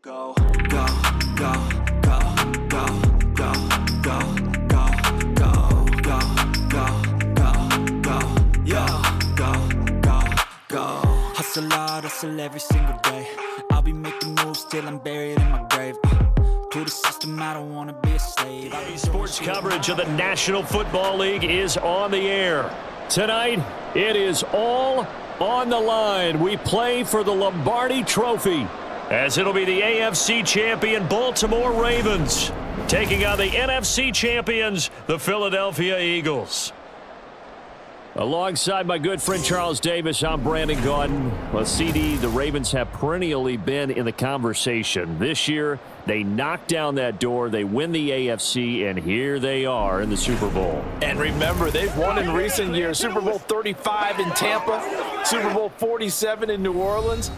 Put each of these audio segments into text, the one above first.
Go, go, go, go, go, go, go, go, go, go, go, go, go, yeah, go, go, go. Hustle hard, hustle every single day. I'll be making moves till I'm buried in my grave. To the system, I don't want to be a slave. Sports coverage of the National Football League is on the air. Tonight, it is all on the line. We play for the Lombardi Trophy, as it'll be the AFC champion Baltimore Ravens taking on the NFC champions, the Philadelphia Eagles. Alongside my good friend Charles Davis, I'm Brandon Gaudin. Well, CD, the Ravens have perennially been in the conversation. This year, they knock down that door, they win the AFC, and here they are in the Super Bowl. And remember, they've won in recent years. Super Bowl 35 in Tampa, Super Bowl 47 in New Orleans.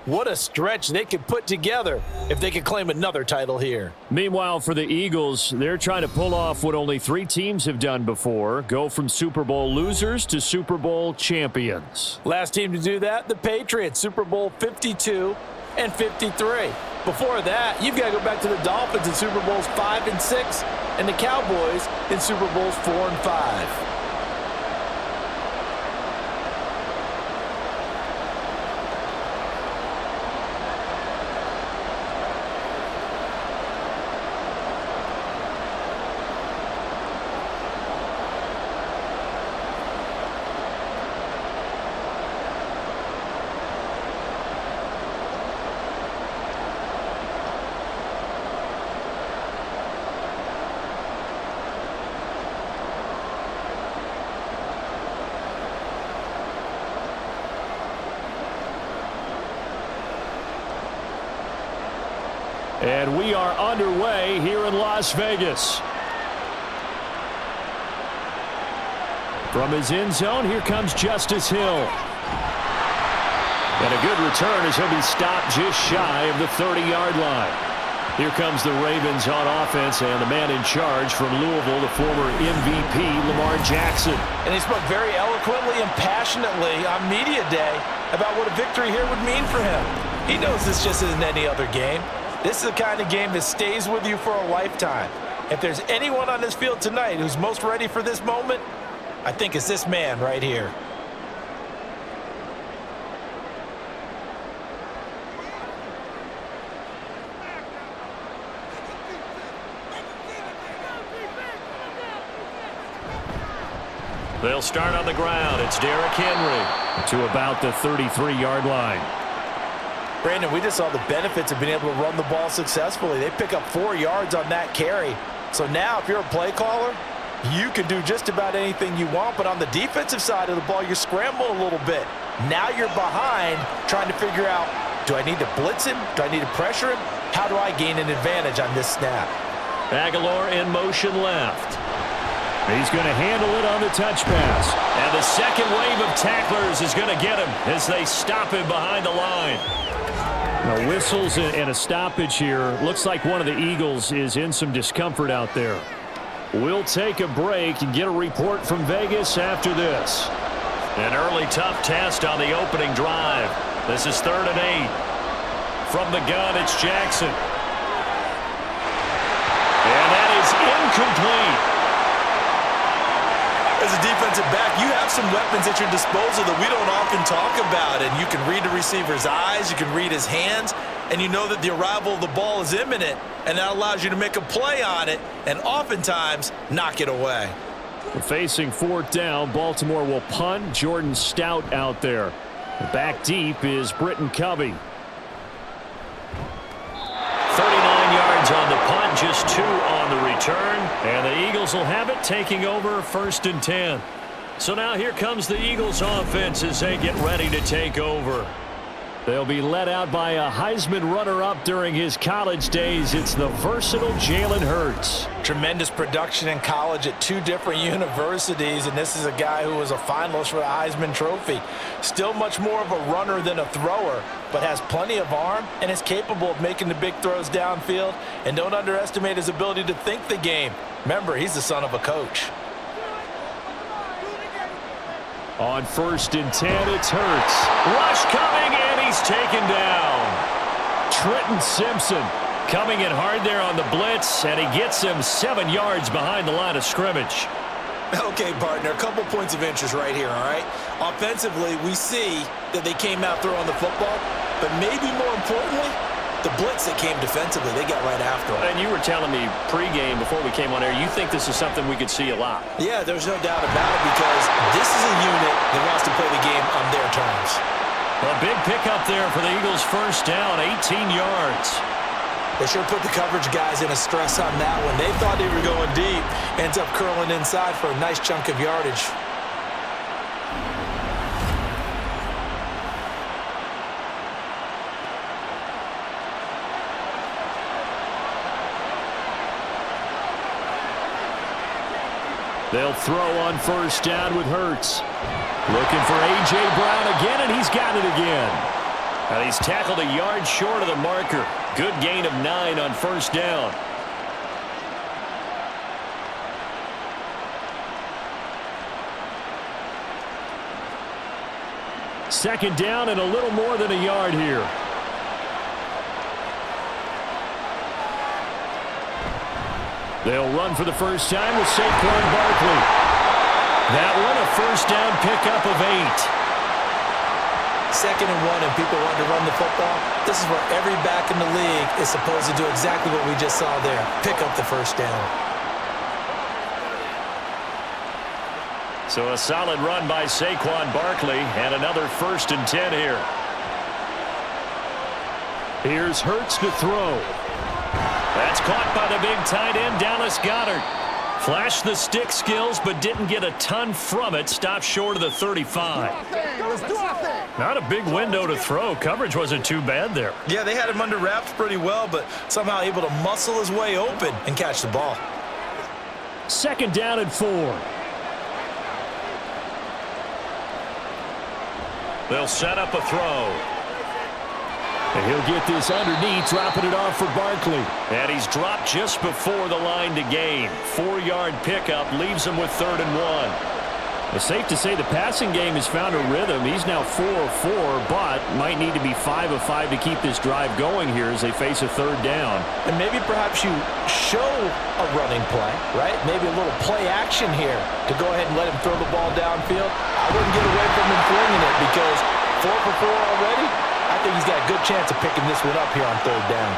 What a stretch they could put together if they could claim another title here. Meanwhile, for the Eagles, they're trying to pull off what only 3 teams have done before, go from Super Bowl losers to Super Bowl champions. Last team to do that, the Patriots, Super Bowl 52 and 53. Before that, you've got to go back to the Dolphins in Super Bowls 5 and 6, and the Cowboys in Super Bowls 4 and 5. And we are underway here in Las Vegas. From his end zone, here comes Justice Hill. And a good return as he'll be stopped just shy of the 30-yard line. Here comes the Ravens on offense, and the man in charge from Louisville, the former MVP, Lamar Jackson. And he spoke very eloquently and passionately on Media Day about what a victory here would mean for him. He knows this just isn't any other game. This is the kind of game that stays with you for a lifetime. If there's anyone on this field tonight who's most ready for this moment, I think it's this man right here. They'll start on the ground. It's Derrick Henry to about the 33-yard line. Brandon, we just saw the benefits of being able to run the ball successfully. They pick up 4 yards on that carry. So now if you're a play caller, you can do just about anything you want. But on the defensive side of the ball, you're scrambling a little bit. Now you're behind trying to figure out, do I need to blitz him? Do I need to pressure him? How do I gain an advantage on this snap? Aguilar in motion left. He's going to handle it on the touch pass. And the second wave of tacklers is going to get him as they stop him behind the line. Now, whistles and a stoppage here. Looks like one of the Eagles is in some discomfort out there. We'll take a break and get a report from Vegas after this. An early tough test on the opening drive. This is 3rd and 8. From the gun, it's Jackson. And that is incomplete. As a defensive back, you have some weapons at your disposal that we don't often talk about. And you can read the receiver's eyes, you can read his hands, and you know that the arrival of the ball is imminent, and that allows you to make a play on it and oftentimes knock it away. Facing 4th down, Baltimore will punt. Jordan Stout out there. Back deep is Britton Covey. 39 yards on the punt, just 2 on the return. And the Eagles will have it, taking over 1st and 10. So now here comes the Eagles offense as they get ready to take over. They'll be led out by a Heisman runner-up during his college days. It's the versatile Jalen Hurts. Tremendous production in college at 2 different universities, and this is a guy who was a finalist for the Heisman Trophy. Still much more of a runner than a thrower, but has plenty of arm and is capable of making the big throws downfield. And don't underestimate his ability to think the game. Remember, he's the son of a coach. On 1st and 10, it's Hurts. Rush coming, and he's taken down. Trenton Simpson coming in hard there on the blitz, and he gets him 7 yards behind the line of scrimmage. Okay, partner, a couple points of interest right here, all right? Offensively, we see that they came out throwing the football, but maybe more importantly, the blitz that came defensively, they got right after them. And you were telling me pregame before we came on air, you think this is something we could see a lot. Yeah, there's no doubt about it because this is a unit that wants to play the game on their terms. A big pickup there for the Eagles' first down, 18 yards. They sure put the coverage guys in a stress on that one. They thought they were going deep. Ends up curling inside for a nice chunk of yardage. They'll throw on first down with Hurts. Looking for A.J. Brown again, and he's got it again. And he's tackled a yard short of the marker. Good gain of 9 on first down. Second down and a little more than a yard here. They'll run for the first time with Saquon Barkley. That one a first down pickup of 8. 2nd and 1 and people want to run the football. This is where every back in the league is supposed to do exactly what we just saw there. Pick up the first down. So a solid run by Saquon Barkley and another 1st and 10 here. Here's Hurts to throw. That's caught by the big tight end, Dallas Goedert. Flashed the stick skills, but didn't get a ton from it. Stopped short of the 35. Not a big window to throw. Coverage wasn't too bad there. Yeah, they had him under wraps pretty well, but somehow able to muscle his way open and catch the ball. 2nd down and 4. They'll set up a throw. And he'll get this underneath, dropping it off for Barkley. And he's dropped just before the line to gain. 4-yard pickup leaves him with 3rd and 1. It's safe to say the passing game has found a rhythm. He's now 4 of 4, but might need to be 5 of 5 to keep this drive going here as they face a 3rd down. And maybe perhaps you show a running play, right? Maybe a little play action here to go ahead and let him throw the ball downfield. I wouldn't get away from him flinging it because 4 for 4 already. I think he's got a good chance of picking this one up here on 3rd down.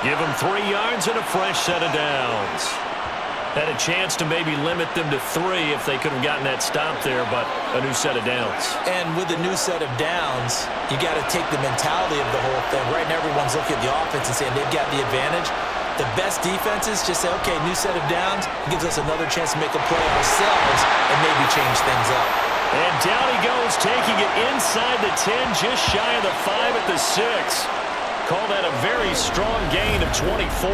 Give him 3 yards and a fresh set of downs. Had a chance to maybe limit them to 3 if they could have gotten that stop there, but a new set of downs. And with a new set of downs, you got to take the mentality of the whole thing. Right now, everyone's looking at the offense and saying they've got the advantage. The best defenses just say, okay, new set of downs gives us another chance to make a play ourselves and maybe change things up. And down he goes, taking it inside the 10, just shy of the 5 at the 6. Call that a very strong gain of 24.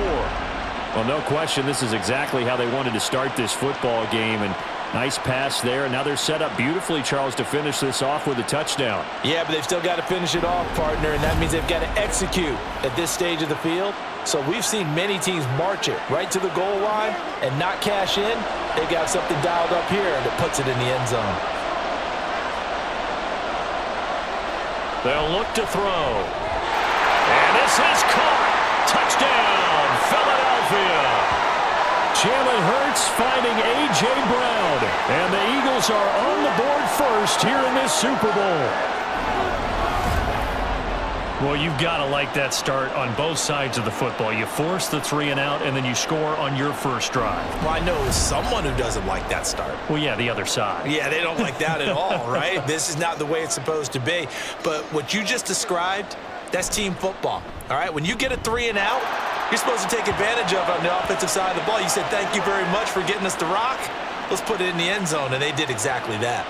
Well, no question, this is exactly how they wanted to start this football game. And nice pass there. And now they're set up beautifully, Charles, to finish this off with a touchdown. Yeah, but they've still got to finish it off, partner, and that means they've got to execute at this stage of the field. So we've seen many teams march it right to the goal line and not cash in. They got something dialed up here that puts it in the end zone. They'll look to throw. And this is caught. Touchdown, Philadelphia. Jalen Hurts finding A.J. Brown. And the Eagles are on the board first here in this Super Bowl. Well, you've got to like that start on both sides of the football. You force the 3 and out, and then you score on your first drive. Well, I know someone who doesn't like that start. Well, yeah, the other side. Yeah, they don't like that at all, right? This is not the way it's supposed to be. But what you just described, that's team football, all right? When you get a 3 and out, you're supposed to take advantage of it on the offensive side of the ball. You said, thank you very much for getting us the rock. Let's put it in the end zone, and they did exactly that.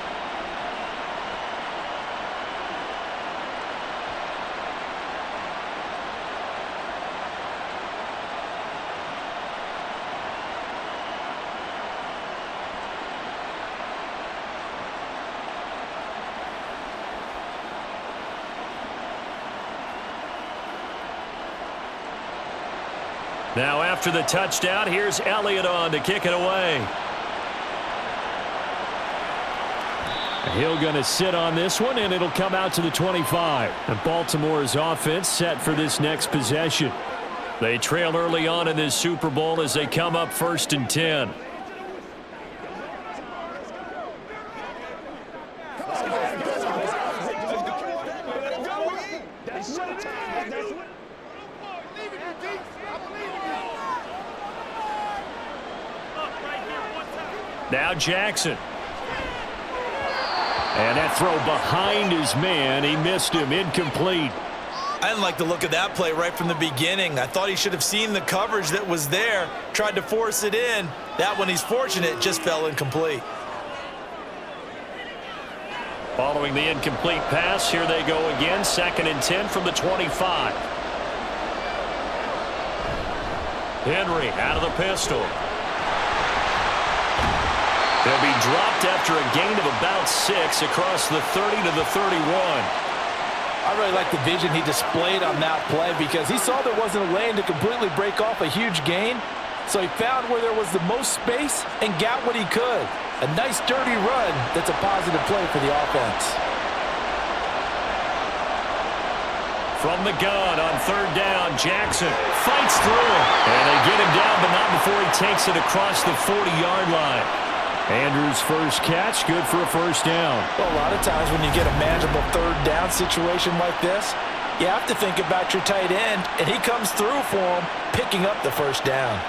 Now after the touchdown, here's Elliott on to kick it away. He'll going to sit on this one, and it'll come out to the 25. And Baltimore's offense set for this next possession. They trail early on in this Super Bowl as they come up 1st and 10. Now Jackson. And that throw behind his man. He missed him. Incomplete. I didn't like the look of that play right from the beginning. I thought he should have seen the coverage that was there, tried to force it in. That one, he's fortunate, just fell incomplete. Following the incomplete pass, here they go again. 2nd and 10 from the 25. Henry out of the pistol. They'll be dropped after a gain of about 6 across the 30 to the 31. I really like the vision he displayed on that play because he saw there wasn't a lane to completely break off a huge gain. So he found where there was the most space and got what he could. A nice dirty run that's a positive play for the offense. From the gun on 3rd down, Jackson fights through it. And they get him down, but not before he takes it across the 40-yard line. Andrews' first catch, good for a 1st down. Well, a lot of times when you get a manageable 3rd down situation like this, you have to think about your tight end, and he comes through for him, picking up the 1st down.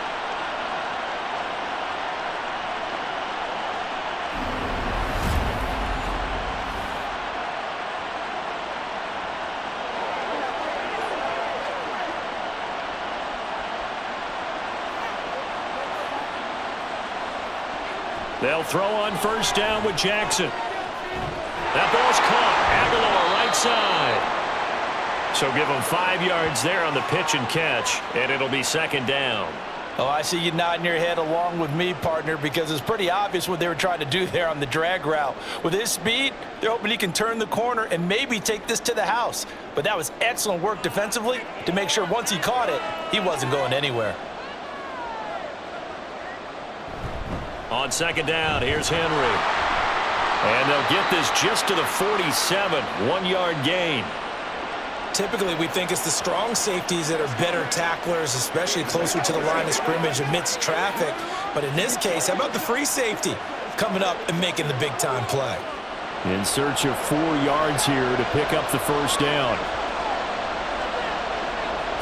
They'll throw on 1st down with Jackson. That ball's caught. Aguilar right side. So give him 5 yards there on the pitch and catch, and it'll be 2nd down. Oh, I see you nodding your head along with me, partner, because it's pretty obvious what they were trying to do there on the drag route. With his speed, they're hoping he can turn the corner and maybe take this to the house. But that was excellent work defensively to make sure once he caught it, he wasn't going anywhere. On 2nd down, here's Henry. And they'll get this just to the 47, 1-yard gain. Typically, we think it's the strong safeties that are better tacklers, especially closer to the line of scrimmage amidst traffic. But in this case, how about the free safety coming up and making the big-time play? In search of 4 yards here to pick up the 1st down.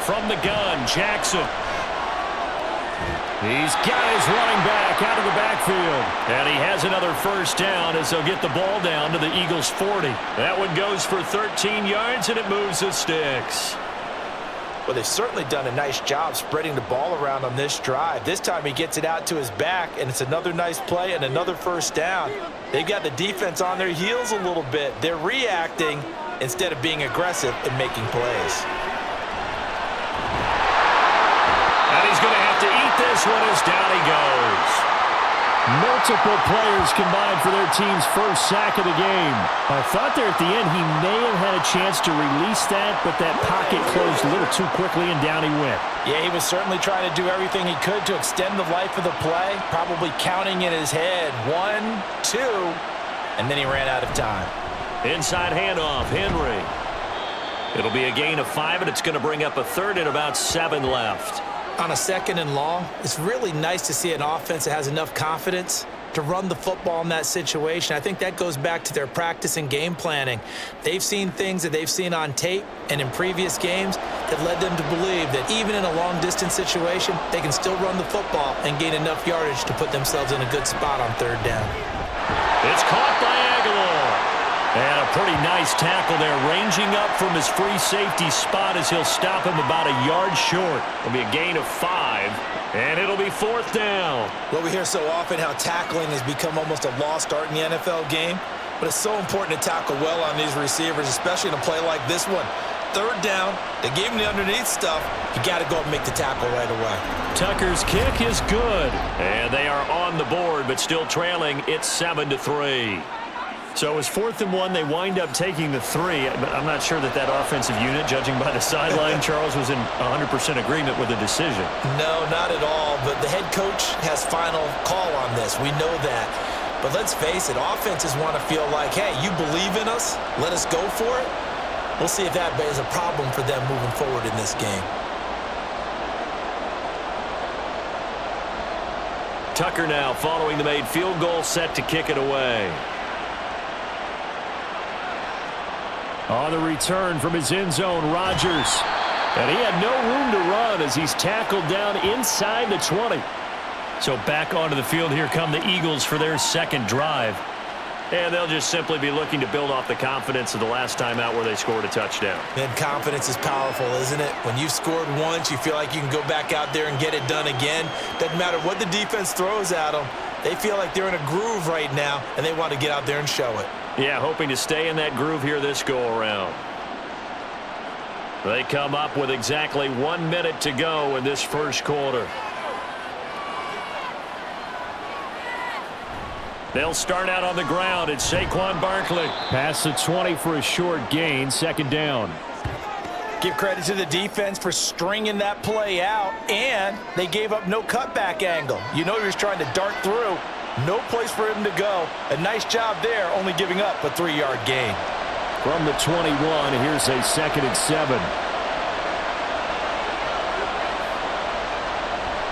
From the gun, Jackson. He's got his running back out of the backfield. And he has another 1st down as they'll get the ball down to the Eagles' 40. That one goes for 13 yards, and it moves the sticks. Well, they've certainly done a nice job spreading the ball around on this drive. This time he gets it out to his back, and it's another nice play and another 1st down. They've got the defense on their heels a little bit. They're reacting instead of being aggressive and making plays. And he's going to have to eat this one as down he goes. Multiple players combined for their team's first sack of the game. I thought there at the end he may have had a chance to release that, but that pocket closed a little too quickly and down he went. Yeah, he was certainly trying to do everything he could to extend the life of the play, probably counting in his head 1, 2, and then he ran out of time. Inside handoff, Henry. It'll be a gain of 5, and it's going to bring up a 3rd and about 7 left. On a 2nd and long, it's really nice to see an offense that has enough confidence to run the football in that situation. I think that goes back to their practice and game planning. They've seen things that they've seen on tape and in previous games that led them to believe that even in a long-distance situation, they can still run the football and gain enough yardage to put themselves in a good spot on 3rd down. It's caught by Aguilar. And a pretty nice tackle there, ranging up from his free safety spot as he'll stop him about a yard short. It'll be a gain of 5, and it'll be 4th down. Well, we hear so often how tackling has become almost a lost art in the NFL game, but it's so important to tackle well on these receivers, especially in a play like this one. 3rd down, they gave him the underneath stuff. You got to go and make the tackle right away. Tucker's kick is good, and they are on the board, but still trailing. It's 7-3. So it's 4th and 1. They wind up taking the 3, but I'm not sure that offensive unit, judging by the sideline, Charles, was in 100% agreement with the decision. No, not at all, but the head coach has final call on this. We know that. But let's face it, offenses want to feel like, hey, you believe in us, let us go for it. We'll see if that is a problem for them moving forward in this game. Tucker now following the made field goal, set to kick it away. On the return from his end zone, Rodgers. And he had no room to run as he's tackled down inside the 20. So back onto the field, here come the Eagles for their second drive. And they'll just simply be looking to build off the confidence of the last time out where they scored a touchdown. Man, confidence is powerful, isn't it? When you've scored once, you feel like you can go back out there and get it done again. Doesn't matter what the defense throws at them. They feel like they're in a groove right now, and they want to get out there and show it. Yeah, hoping to stay in that groove here this go-around. They come up with exactly 1 minute to go in this first quarter. They'll start out on the ground. It's Saquon Barkley. Pass the 20 for a short gain, second down. Give credit to the defense for stringing that play out, and they gave up no cutback angle. You know he was trying to dart through. No place for him to go. A nice job there, only giving up a 3-yard gain. From the 21, here's a 2nd and 7.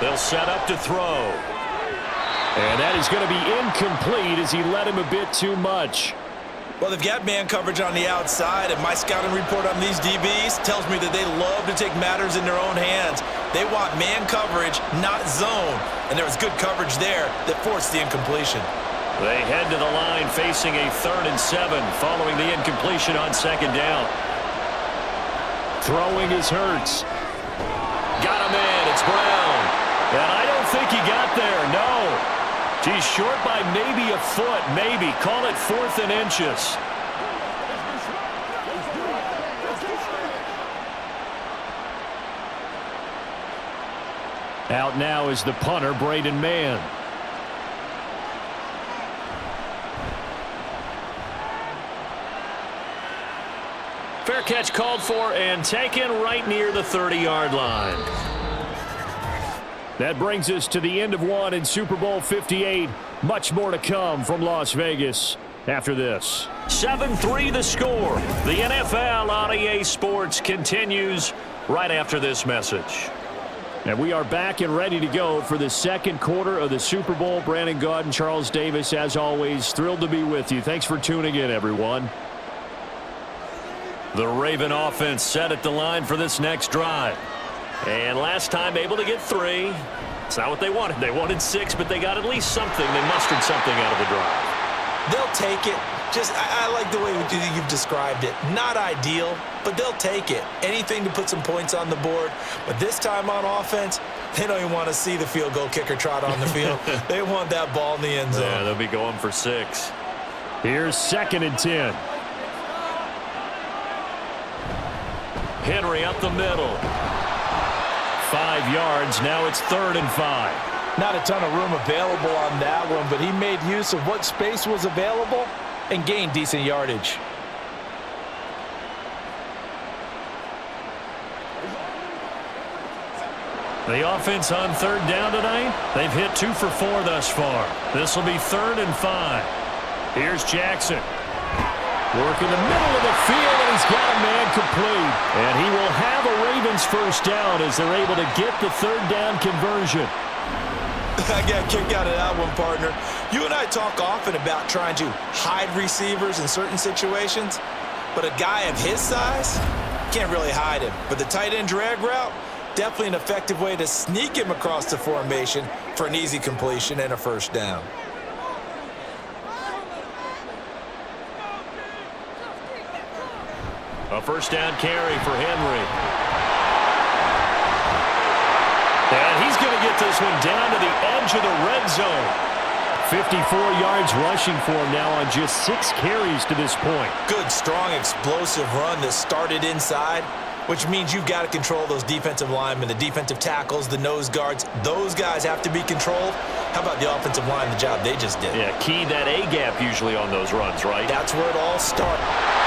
They'll set up to throw. And that is going to be incomplete as he led him a bit too much. Well, they've got man coverage on the outside, and my scouting report on these DBs tells me that they love to take matters in their own hands. They want man coverage, not zone. And there was good coverage there that forced the incompletion. They head to the line facing a 3rd and 7 following the incompletion on second down. Throwing is Hurts. Got him in. It's Brown. And I don't think he got there. No. He's short by maybe a foot, maybe. Call it 4th and inches. Out now is the punter, Braden Mann. Fair catch called for and taken right near the 30-yard line. That brings us to the end of one in Super Bowl 58. Much more to come from Las Vegas after this. 7-3 the score. The NFL on EA Sports continues right after this message. And we are back and ready to go for the second quarter of the Super Bowl. Brandon Gaud and Charles Davis, as always, thrilled to be with you. Thanks for tuning in, everyone. The Raven offense set at the line for this next drive. And last time able to get 3. It's not what they wanted. They wanted 6, but they got at least something. They mustered something out of the drive. They'll take it. I like the way you've described it. Not ideal, but they'll take it. Anything to put some points on the board. But this time on offense, they don't even want to see the field goal kicker trot on the field. They want that ball in the end zone. Yeah, they'll be going for 6. Here's 2nd and 10. Henry up the middle. 5 yards. Now it's 3rd and 5. Not a ton of room available on that one, but he made use of what space was available and gained decent yardage. The offense on 3rd down tonight. They've hit 2 for 4 thus far. This will be 3rd and 5. Here's Jackson. Working the middle of the field, and he's got a man complete. And he will have a Ravens first down as they're able to get the 3rd down conversion. I got a kick out of that one, partner. You and I talk often about trying to hide receivers in certain situations, but a guy of his size can't really hide him. But the tight end drag route, definitely an effective way to sneak him across the formation for an easy completion and a first down. A first down carry for Henry. And he's going to get this one down to the edge of the red zone. 54 yards rushing for him now on just 6 carries to this point. Good, strong, explosive run that started inside, which means you've got to control those defensive linemen, the defensive tackles, the nose guards. Those guys have to be controlled. How about the offensive line, the job they just did? Yeah, key that A-gap usually on those runs, right? That's where it all starts.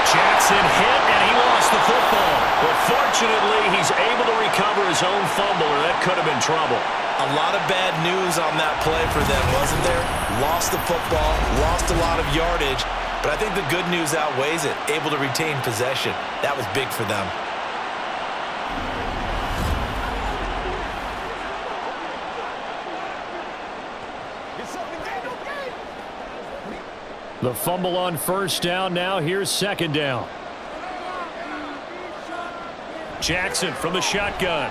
Jackson hit, and he lost the football. But fortunately, he's able to recover his own fumble, or that could have been trouble. A lot of bad news on that play for them, wasn't there? Lost the football, lost a lot of yardage, but I think the good news outweighs it. Able to retain possession. That was big for them. The fumble on first down now. Here's second down. Jackson from the shotgun.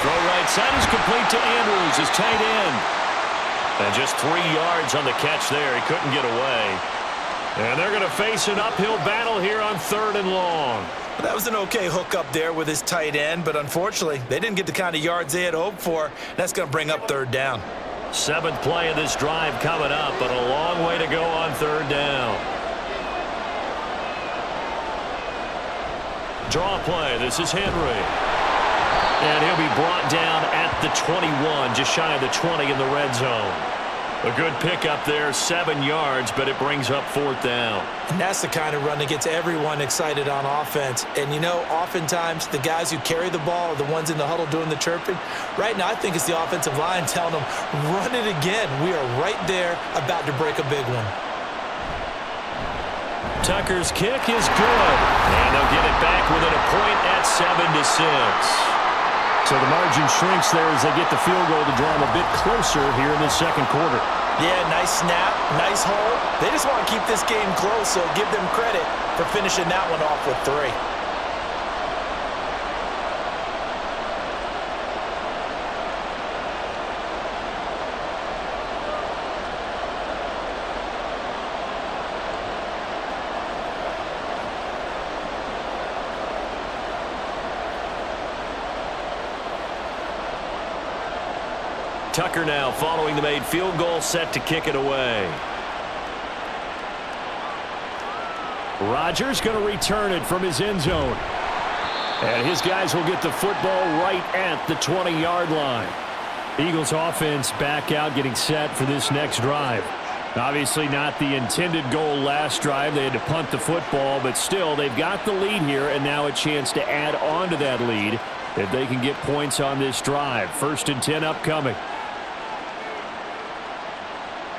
Throw right side is complete to Andrews, his tight end. And just 3 yards on the catch there. He couldn't get away. And they're going to face an uphill battle here on 3rd and long. That was an okay hook up there with his tight end, but unfortunately, they didn't get the kind of yards they had hoped for. That's going to bring up 3rd down. 7th play of this drive coming up, but a long way to go on 3rd down. Draw play. This is Henry. And he'll be brought down at the 21, just shy of the 20 in the red zone. A good pickup there, 7 yards, but it brings up 4th down. And that's the kind of run that gets everyone excited on offense. And, you know, oftentimes the guys who carry the ball are the ones in the huddle doing the chirping. Right now, I think it's the offensive line telling them, run it again. We are right there about to break a big one. Tucker's kick is good. And they'll get it back within a point at 7-6. So the margin shrinks there as they get the field goal to draw them a bit closer here in the second quarter. Yeah, nice snap, nice hole. They just want to keep this game close, so give them credit for finishing that one off with 3. Tucker now following the made field goal, set to kick it away. Rodgers going to return it from his end zone. And his guys will get the football right at the 20-yard line. Eagles offense back out, getting set for this next drive. Obviously not the intended goal last drive. They had to punt the football, but still they've got the lead here, and now a chance to add on to that lead if they can get points on this drive. 1st and 10 upcoming.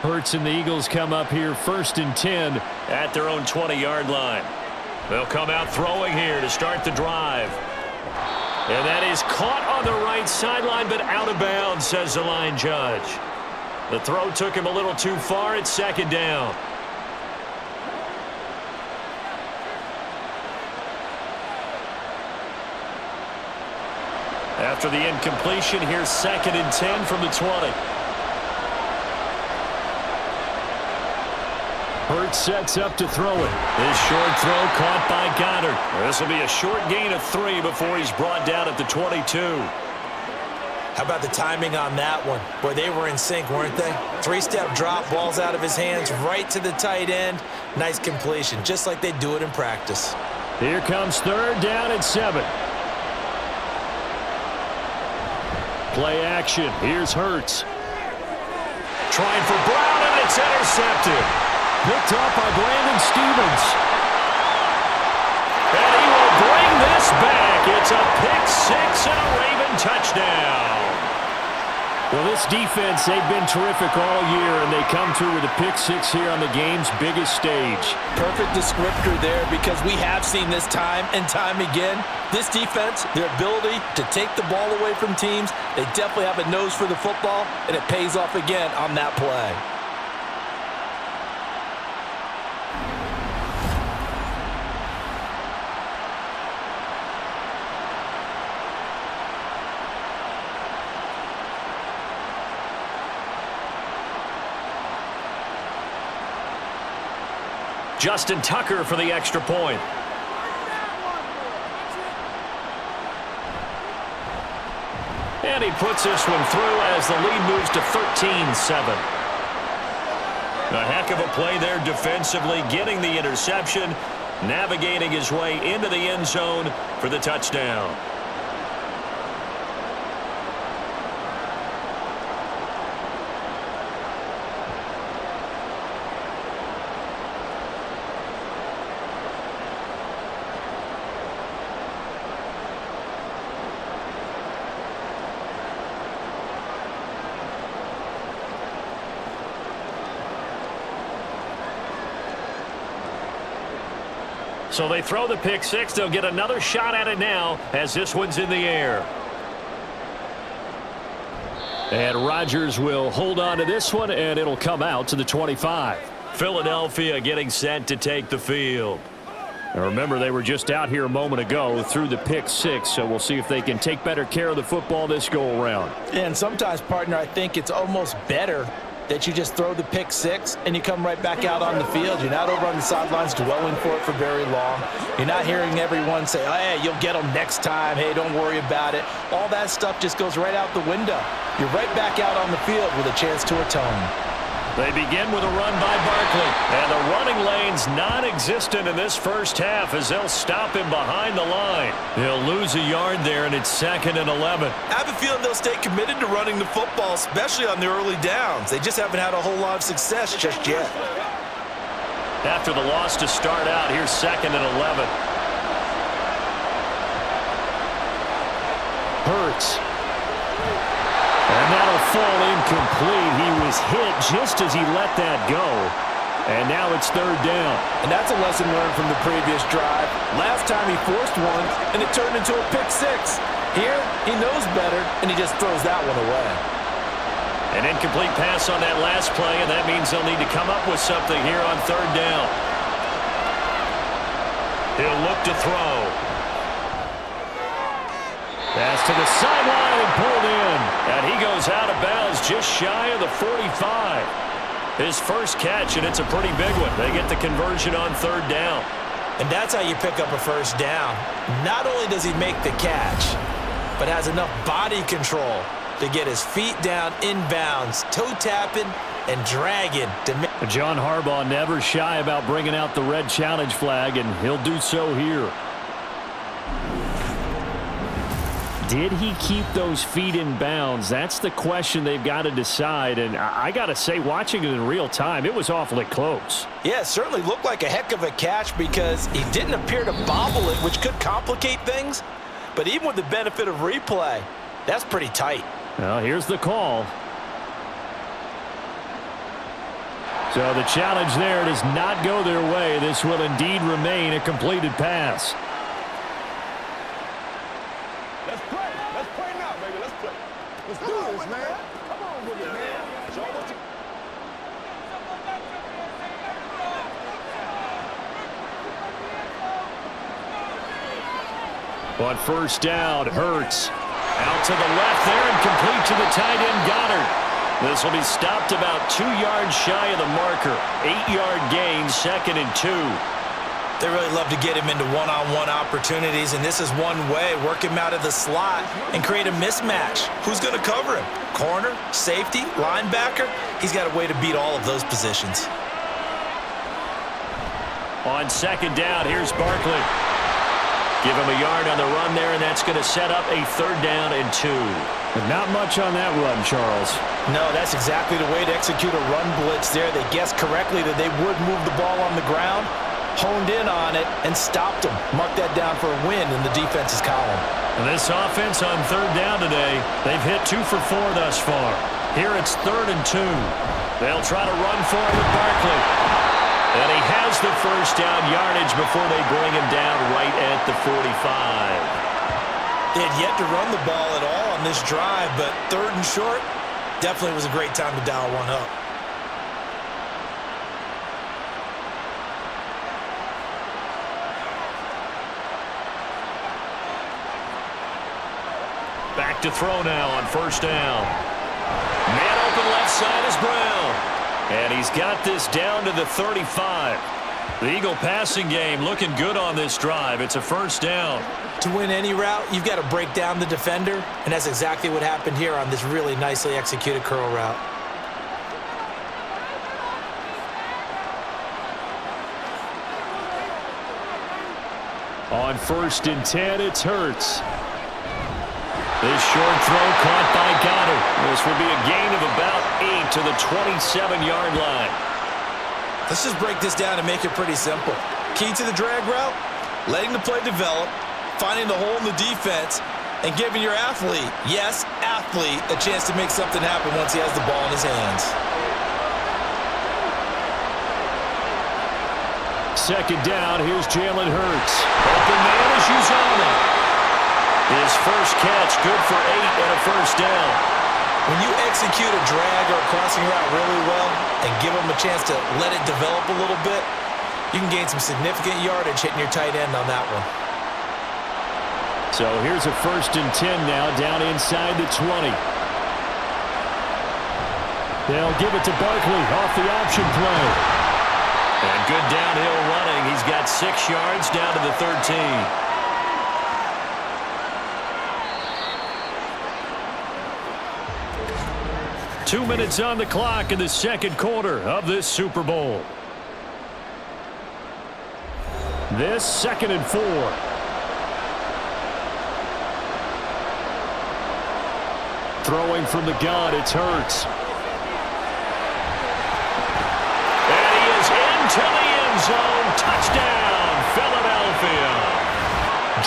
Hurts and the Eagles come up here 1st and 10 at their own 20-yard line. They'll come out throwing here to start the drive. And that is caught on the right sideline, but out of bounds, says the line judge. The throw took him a little too far. It's 2nd down. After the incompletion, here's 2nd and 10 from the 20. Hurts sets up to throw it. This short throw caught by Goddard. This will be a short gain of 3 before he's brought down at the 22. How about the timing on that one? Boy, they were in sync, weren't they? 3-step drop, balls out of his hands, right to the tight end. Nice completion, just like they do it in practice. Here comes 3rd down and 7. Play action. Here's Hurts. Trying for Brown, and it's intercepted. Picked up by Brandon Stevens. And he will bring this back. It's a pick 6 and a Raven touchdown. Well, this defense, they've been terrific all year, and they come through with a pick 6 here on the game's biggest stage. Perfect descriptor there, because we have seen this time and time again. This defense, their ability to take the ball away from teams, they definitely have a nose for the football, and it pays off again on that play. Justin Tucker for the extra point. And he puts this one through as the lead moves to 13-7. A heck of a play there defensively, getting the interception, navigating his way into the end zone for the touchdown. So they throw the pick six. They'll get another shot at it now as this one's in the air. And Rodgers will hold on to this one, and it'll come out to the 25. Philadelphia getting set to take the field. Now remember, they were just out here a moment ago through the pick six, so we'll see if they can take better care of the football this go-around. And sometimes, partner, I think it's almost better that you just throw the pick six and you come right back out on the field. You're not over on the sidelines dwelling for it for very long. You're not hearing everyone say, oh, hey, you'll get them next time. Hey, don't worry about it. All that stuff just goes right out the window. You're right back out on the field with a chance to atone. They begin with a run by Barkley. And the running lane's non-existent in this first half as they'll stop him behind the line. He'll lose a yard there, and it's 2nd and 11. I have a feeling they'll stay committed to running the football, especially on the early downs. They just haven't had a whole lot of success just yet. After the loss to start out, here's 2nd and 11. Hurts. And that'll fall incomplete. He was hit just as he let that go. And now it's 3rd down. And that's a lesson learned from the previous drive. Last time he forced one, and it turned into a pick six. Here, he knows better, and he just throws that one away. An incomplete pass on that last play, and that means they'll need to come up with something here on 3rd down. He'll look to throw. Pass to the sideline and pulled in. And he goes out of bounds just shy of the 45. His first catch, and it's a pretty big one. They get the conversion on 3rd down. And that's how you pick up a first down. Not only does he make the catch, but has enough body control to get his feet down inbounds, toe tapping and dragging. John Harbaugh never shy about bringing out the red challenge flag, and he'll do so here. Did he keep those feet in bounds? That's the question they've got to decide. And I got to say, watching it in real time, it was awfully close. Yeah, it certainly looked like a heck of a catch because he didn't appear to bobble it, which could complicate things. But even with the benefit of replay, that's pretty tight. Well, here's the call. So the challenge there does not go their way. This will indeed remain a completed pass. Let's do this, man. Come on with it, man. Show what you... On 1st down, Hurts. Out to the left there and complete to the tight end, Goddard. This will be stopped about 2 yards shy of the marker. 8-yard gain, 2nd and 2. They really love to get him into one-on-one opportunities, and this is one way. Work him out of the slot and create a mismatch. Who's going to cover him? Corner, safety, linebacker? He's got a way to beat all of those positions. On 2nd down, here's Barkley. Give him a yard on the run there, and that's going to set up a 3rd down and 2. But not much on that run, Charles. No, that's exactly the way to execute a run blitz there. They guessed correctly that they would move the ball on the ground, honed in on it, and stopped him. Mark that down for a win in the defense's column. And this offense on 3rd down today, they've hit 2 for 4 thus far. Here it's 3rd and 2. They'll try to run for it with Barkley. And he has the first down yardage before they bring him down right at the 45. They had yet to run the ball at all on this drive, but 3rd and short definitely was a great time to dial one up. Back to throw now on 1st down. Man open left side is Brown. And he's got this down to the 35. The Eagle passing game looking good on this drive. It's a 1st down. To win any route, you've got to break down the defender, and that's exactly what happened here on this really nicely executed curl route. On 1st and 10, it's Hurts. This short throw caught by Goddard. This will be a gain of about 8 to the 27-yard line. Let's just break this down and make it pretty simple. Key to the drag route, letting the play develop, finding the hole in the defense, and giving your athlete, yes, athlete, a chance to make something happen once he has the ball in his hands. second down. Here's Jalen Hurts. Open man is Uzomah. His first catch, good for 8 and a first down. When you execute a drag or a crossing route really well and give them a chance to let it develop a little bit, you can gain some significant yardage hitting your tight end on that one. So here's a 1st and 10 now, down inside the 20. They'll give it to Barkley off the option play. And good downhill running. He's got 6 yards down to the 13. 2 minutes on the clock in the second quarter of this Super Bowl. This 2nd and 4. Throwing from the gun, it's Hurts. And he is into the end zone. Touchdown, Philadelphia.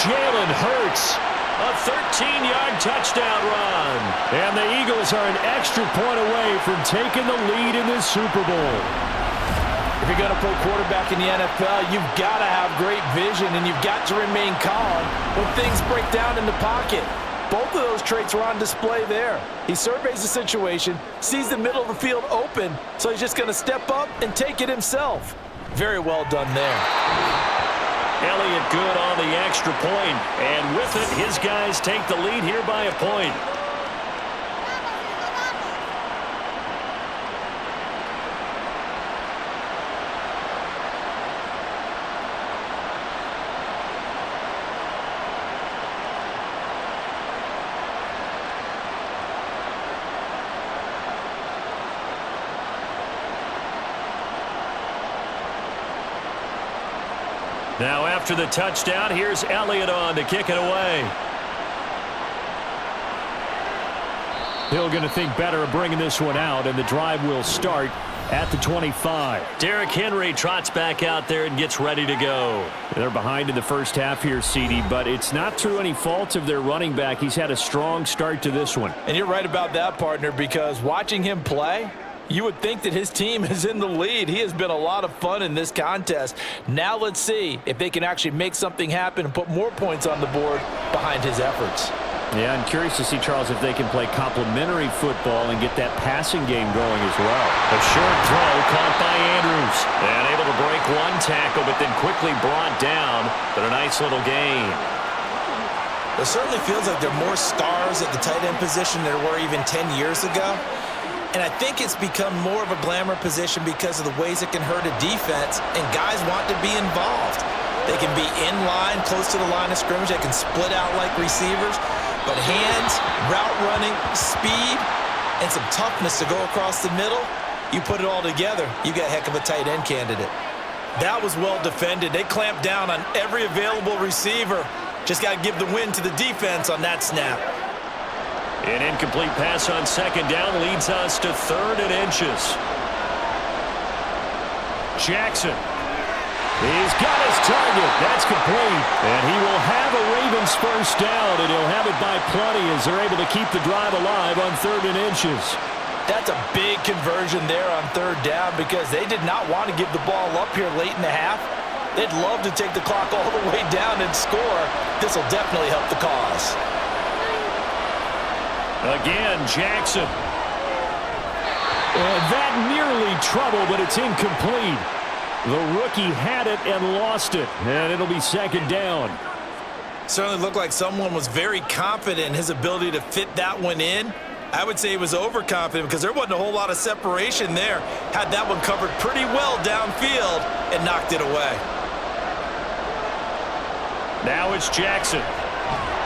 Jalen Hurts. A 13-yard touchdown run. And the Eagles are an extra point away from taking the lead in this Super Bowl. If you're going to play quarterback in the NFL, you've got to have great vision, and you've got to remain calm when things break down in the pocket. Both of those traits were on display there. He surveys the situation, sees the middle of the field open, so he's just going to step up and take it himself. Very well done there. Elliott good on the extra point, and with it, his guys take the lead here by a point. Now after the touchdown, here's Elliott on to kick it away. Hill going to think better of bringing this one out, and the drive will start at the 25. Derrick Henry trots back out there and gets ready to go. They're behind in the first half here, CD, but it's not through any fault of their running back. He's had a strong start to this one. And you're right about that, partner, because watching him play, you would think that his team is in the lead. He has been a lot of fun in this contest. Now let's see if they can actually make something happen and put more points on the board behind his efforts. Yeah, I'm curious to see, Charles, if they can play complementary football and get that passing game going as well. A short throw caught by Andrews. And able to break one tackle, but then quickly brought down. But a nice little gain. It certainly feels like there are more stars at the tight end position than there were even 10 years ago. And I think it's become more of a glamour position because of the ways it can hurt a defense, and guys want to be involved. They can be in line, close to the line of scrimmage. They can split out like receivers. But hands, route running, speed, and some toughness to go across the middle, you put it all together, you got a heck of a tight end candidate. That was well defended. They clamped down on every available receiver. Just got to give the win to the defense on that snap. An incomplete pass on second down leads us to 3rd and inches. Jackson. He's got his target. That's complete. And he will have a Ravens first down, and he'll have it by plenty as they're able to keep the drive alive on 3rd and inches. That's a big conversion there on 3rd down because they did not want to give the ball up here late in the half. They'd love to take the clock all the way down and score. This will definitely help the cause. Again, Jackson. And that nearly trouble, but it's incomplete. The rookie had it and lost it, and it'll be 2nd down. Certainly looked like someone was very confident in his ability to fit that one in. I would say he was overconfident because there wasn't a whole lot of separation there. Had that one covered pretty well downfield and knocked it away. Now it's Jackson.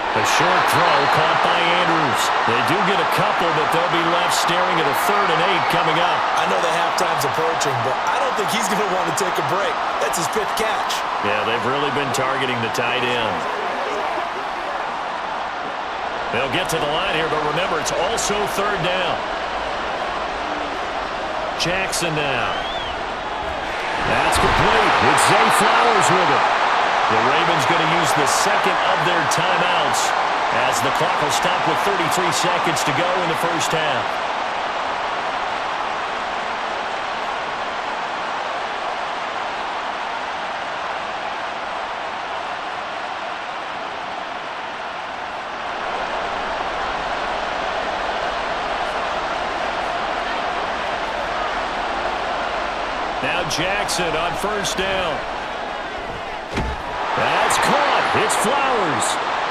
A short throw caught by Andrews. They do get a couple, but they'll be left staring at a 3rd and 8 coming up. I know the halftime's approaching, but I don't think he's going to want to take a break. That's his 5th catch. Yeah, they've really been targeting the tight end. They'll get to the line here, but remember, it's also 3rd down. Jackson now. That's complete. It's Zay Flowers with it. The Ravens going to use the 2nd of their timeouts as the clock will stop with 33 seconds to go in the first half. Now Jackson on first down. That's caught. It's Flowers.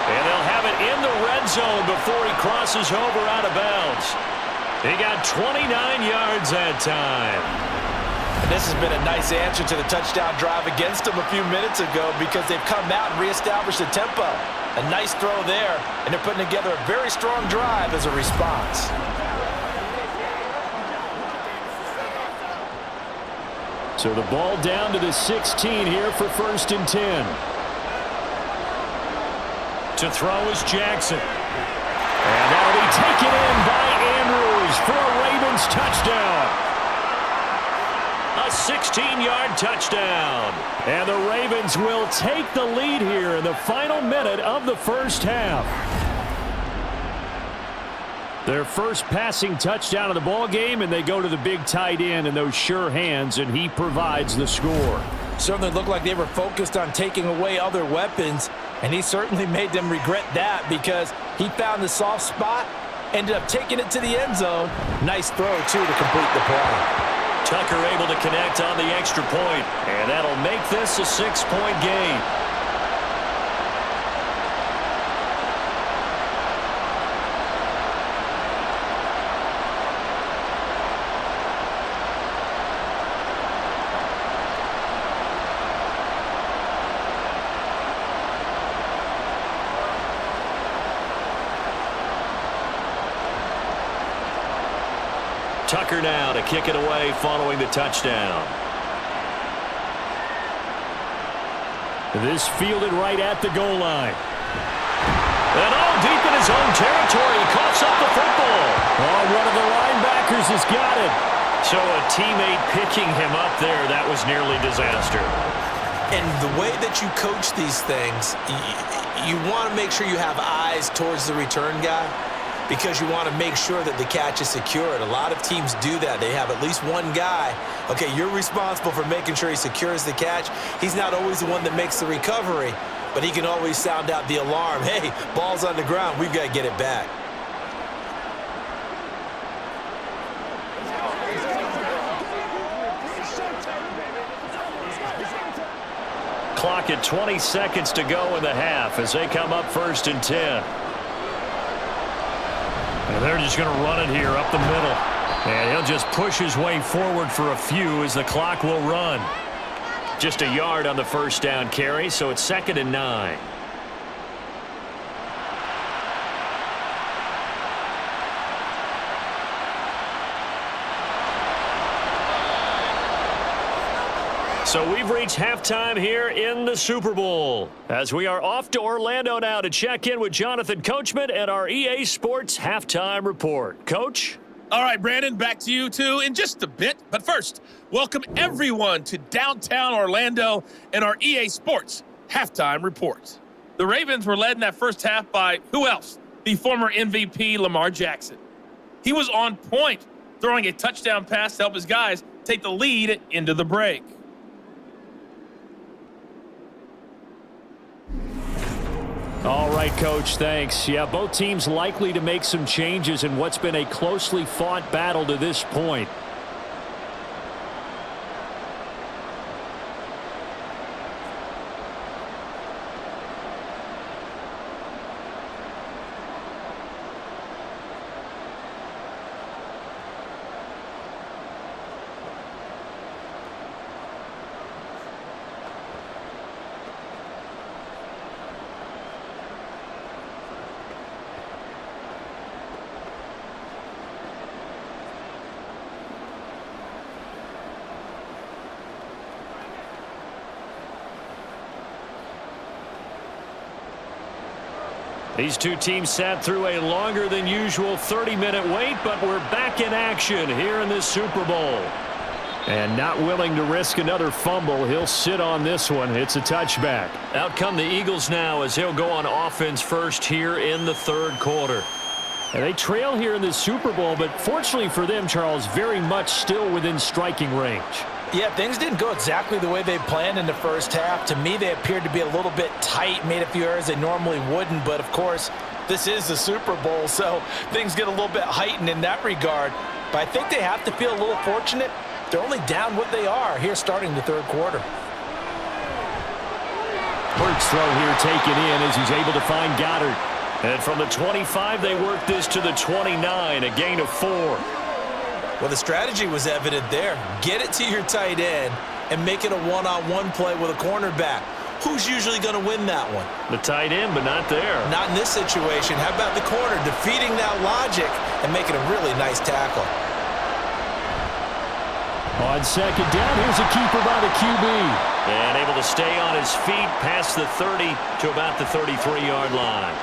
And they'll have it in the red zone before he crosses over out of bounds. He got 29 yards that time. And this has been a nice answer to the touchdown drive against them a few minutes ago because they've come out and reestablished the tempo. A nice throw there, and they're putting together a very strong drive as a response. So the ball down to the 16 here for 1st and 10. To throw is Jackson. And that'll be taken in by Andrews for a Ravens touchdown. A 16-yard touchdown. And the Ravens will take the lead here in the final minute of the first half. Their first passing touchdown of the ball game, and they go to the big tight end in those sure hands, and he provides the score. Certainly looked like they were focused on taking away other weapons, and he certainly made them regret that because he found the soft spot, ended up taking it to the end zone. Nice throw, too, to complete the play. Tucker able to connect on the extra point, and that'll make this a 6-point game. Tucker now to kick it away following the touchdown. This fielded right at the goal line. And deep in his own territory, he coughs up the football. One of the linebackers has got it. So a teammate picking him up there, that was nearly disaster. And the way that you coach these things, you want to make sure you have eyes towards the return guy, because you want to make sure that the catch is secured. A lot of teams do that. They have at least one guy. Okay, you're responsible for making sure he secures the catch. He's not always the one that makes the recovery, but he can always sound out the alarm. Hey, ball's on the ground. We've got to get it back. Clock at 20 seconds to go in the half as they come up 1st and 10. And they're just going to run it here up the middle. And he'll just push his way forward for a few as the clock will run. Just a yard on the first down carry, so it's 2nd and 9. So we've reached halftime here in the Super Bowl as we are off to Orlando now to check in with Jonathan Coachman and our EA Sports Halftime Report. Coach? All right, Brandon, back to you two in just a bit. But first, welcome everyone to downtown Orlando and our EA Sports Halftime Report. The Ravens were led in that first half by who else? The former MVP Lamar Jackson. He was on point, throwing a touchdown pass to help his guys take the lead into the break. All right, Coach, thanks. Yeah, both teams likely to make some changes in what's been a closely fought battle to this point. These two teams sat through a longer than usual 30-minute wait, but we're back in action here in this Super Bowl. And not willing to risk another fumble, he'll sit on this one. It's a touchback. Out come the Eagles now as he'll go on offense first here in the third quarter. And they trail here in this Super Bowl, but fortunately for them, Charles, very much still within striking range. Yeah, things didn't go exactly the way they planned in the first half. To me, they appeared to be a little bit tight, made a few errors they normally wouldn't. But, of course, this is the Super Bowl, so things get a little bit heightened in that regard. But I think they have to feel a little fortunate They're only down what they are here starting the third quarter. Burke's throw here taken in as he's able to find Goddard. And from the 25, they work this to the 29, a gain of 4. Well, the strategy was evident there. Get it to your tight end and make it a one-on-one play with a cornerback. Who's usually going to win that one? The tight end, but not there. Not in this situation. How about the corner defeating that logic and making a really nice tackle? On second down, here's a keeper by the QB. And able to stay on his feet past the 30 to about the 33-yard line.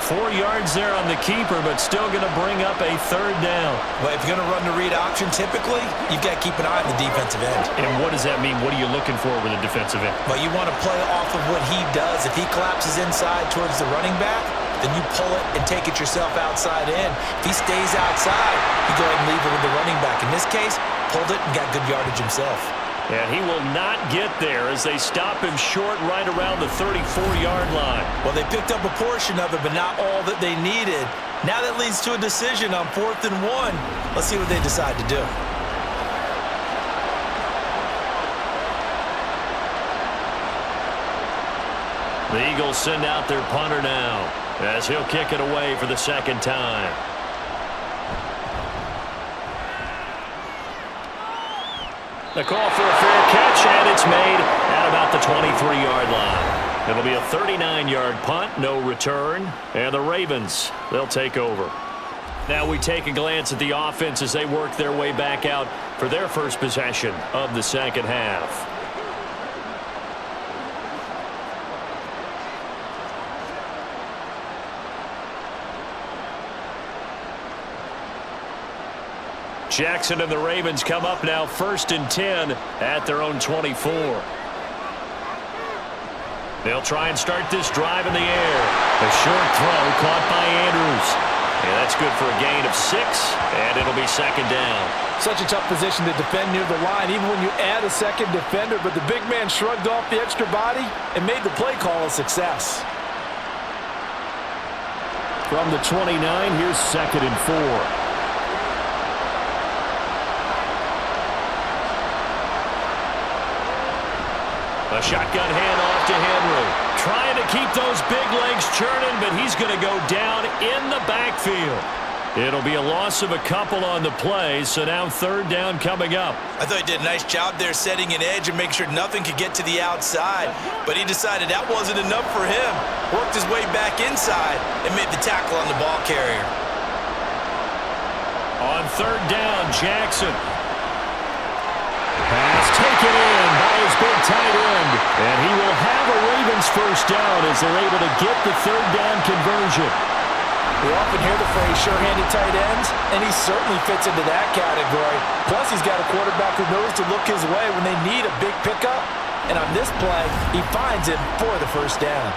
4 yards there on the keeper, but still going to bring up a third down. Well, if you're going to run the read option, typically, you've got to keep an eye on the defensive end. And what does that mean? What are you looking for with a defensive end? Well, you want to play off of what he does. If he collapses inside towards the running back, then you pull it and take it yourself outside in. If he stays outside, you go ahead and leave it with the running back. In this case, pulled it and got good yardage himself. And he will not get there as they stop him short right around the 34-yard line. Well, they picked up a portion of it, but not all that they needed. Now that leads to a decision on 4th and 1. Let's see what they decide to do. The Eagles send out their punter now as he'll kick it away for the second time. The call for a fair catch, and it's made at about the 23-yard line. It'll be a 39-yard punt, no return, and the Ravens, they'll take over. Now we take a glance at the offense as they work their way back out for their first possession of the second half. Jackson and the Ravens come up now 1st and 10 at their own 24. They'll try and start this drive in the air. A short throw caught by Andrews. And that's good for a gain of 6, and it'll be second down. Such a tough position to defend near the line, even when you add a second defender, but the big man shrugged off the extra body and made the play call a success. From the 29, here's 2nd and 4. A shotgun handoff to Henry. Trying to keep those big legs churning, but he's going to go down in the backfield. It'll be a loss of a couple on the play, so now 3rd down coming up. I thought he did a nice job there setting an edge and make sure nothing could get to the outside, but he decided that wasn't enough for him. Worked his way back inside and made the tackle on the ball carrier. On 3rd down, Jackson. Pass taken in by his big tight end. And he will have a Ravens first down as they're able to get the 3rd down conversion. We often hear the phrase sure-handed tight ends, and he certainly fits into that category. Plus, he's got a quarterback who knows to look his way when they need a big pickup. And on this play, he finds him for the first down.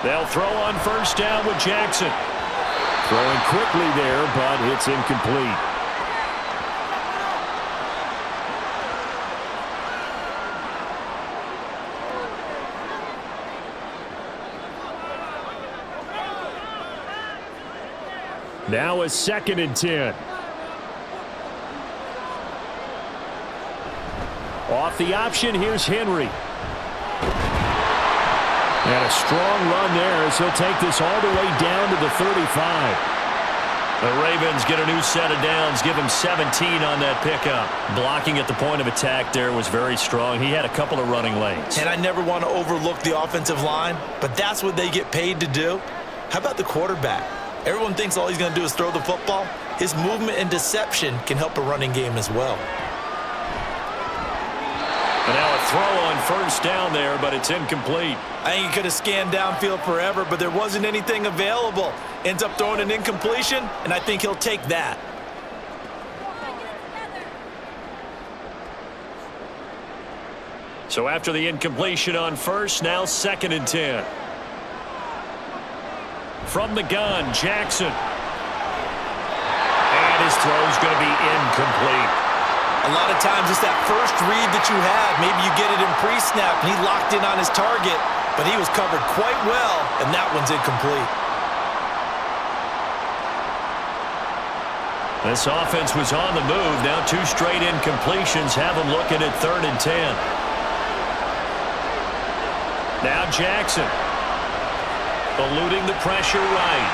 They'll throw on first down with Jackson. Throwing quickly there, but it's incomplete. Now a 2nd and 10. Off the option, here's Henry. And a strong run there as he'll take this all the way down to the 35. The Ravens get a new set of downs, give him 17 on that pickup. Blocking at the point of attack there was very strong. He had a couple of running lanes. And I never want to overlook the offensive line, but that's what they get paid to do. How about the quarterback? Everyone thinks all he's going to do is throw the football. His movement and deception can help a running game as well. And now a throw on first down there, but it's incomplete. I think he could have scanned downfield forever, but there wasn't anything available. Ends up throwing an incompletion, and I think he'll take that. So after the incompletion on first, now 2nd and 10. From the gun, Jackson. And his throw's going to be incomplete. A lot of times it's that first read that you have. Maybe you get it in pre-snap, and he locked in on his target, but he was covered quite well, and that one's incomplete. This offense was on the move. Now 2 straight incompletions have them looking at 3rd and 10. Now Jackson. Eluding the pressure right.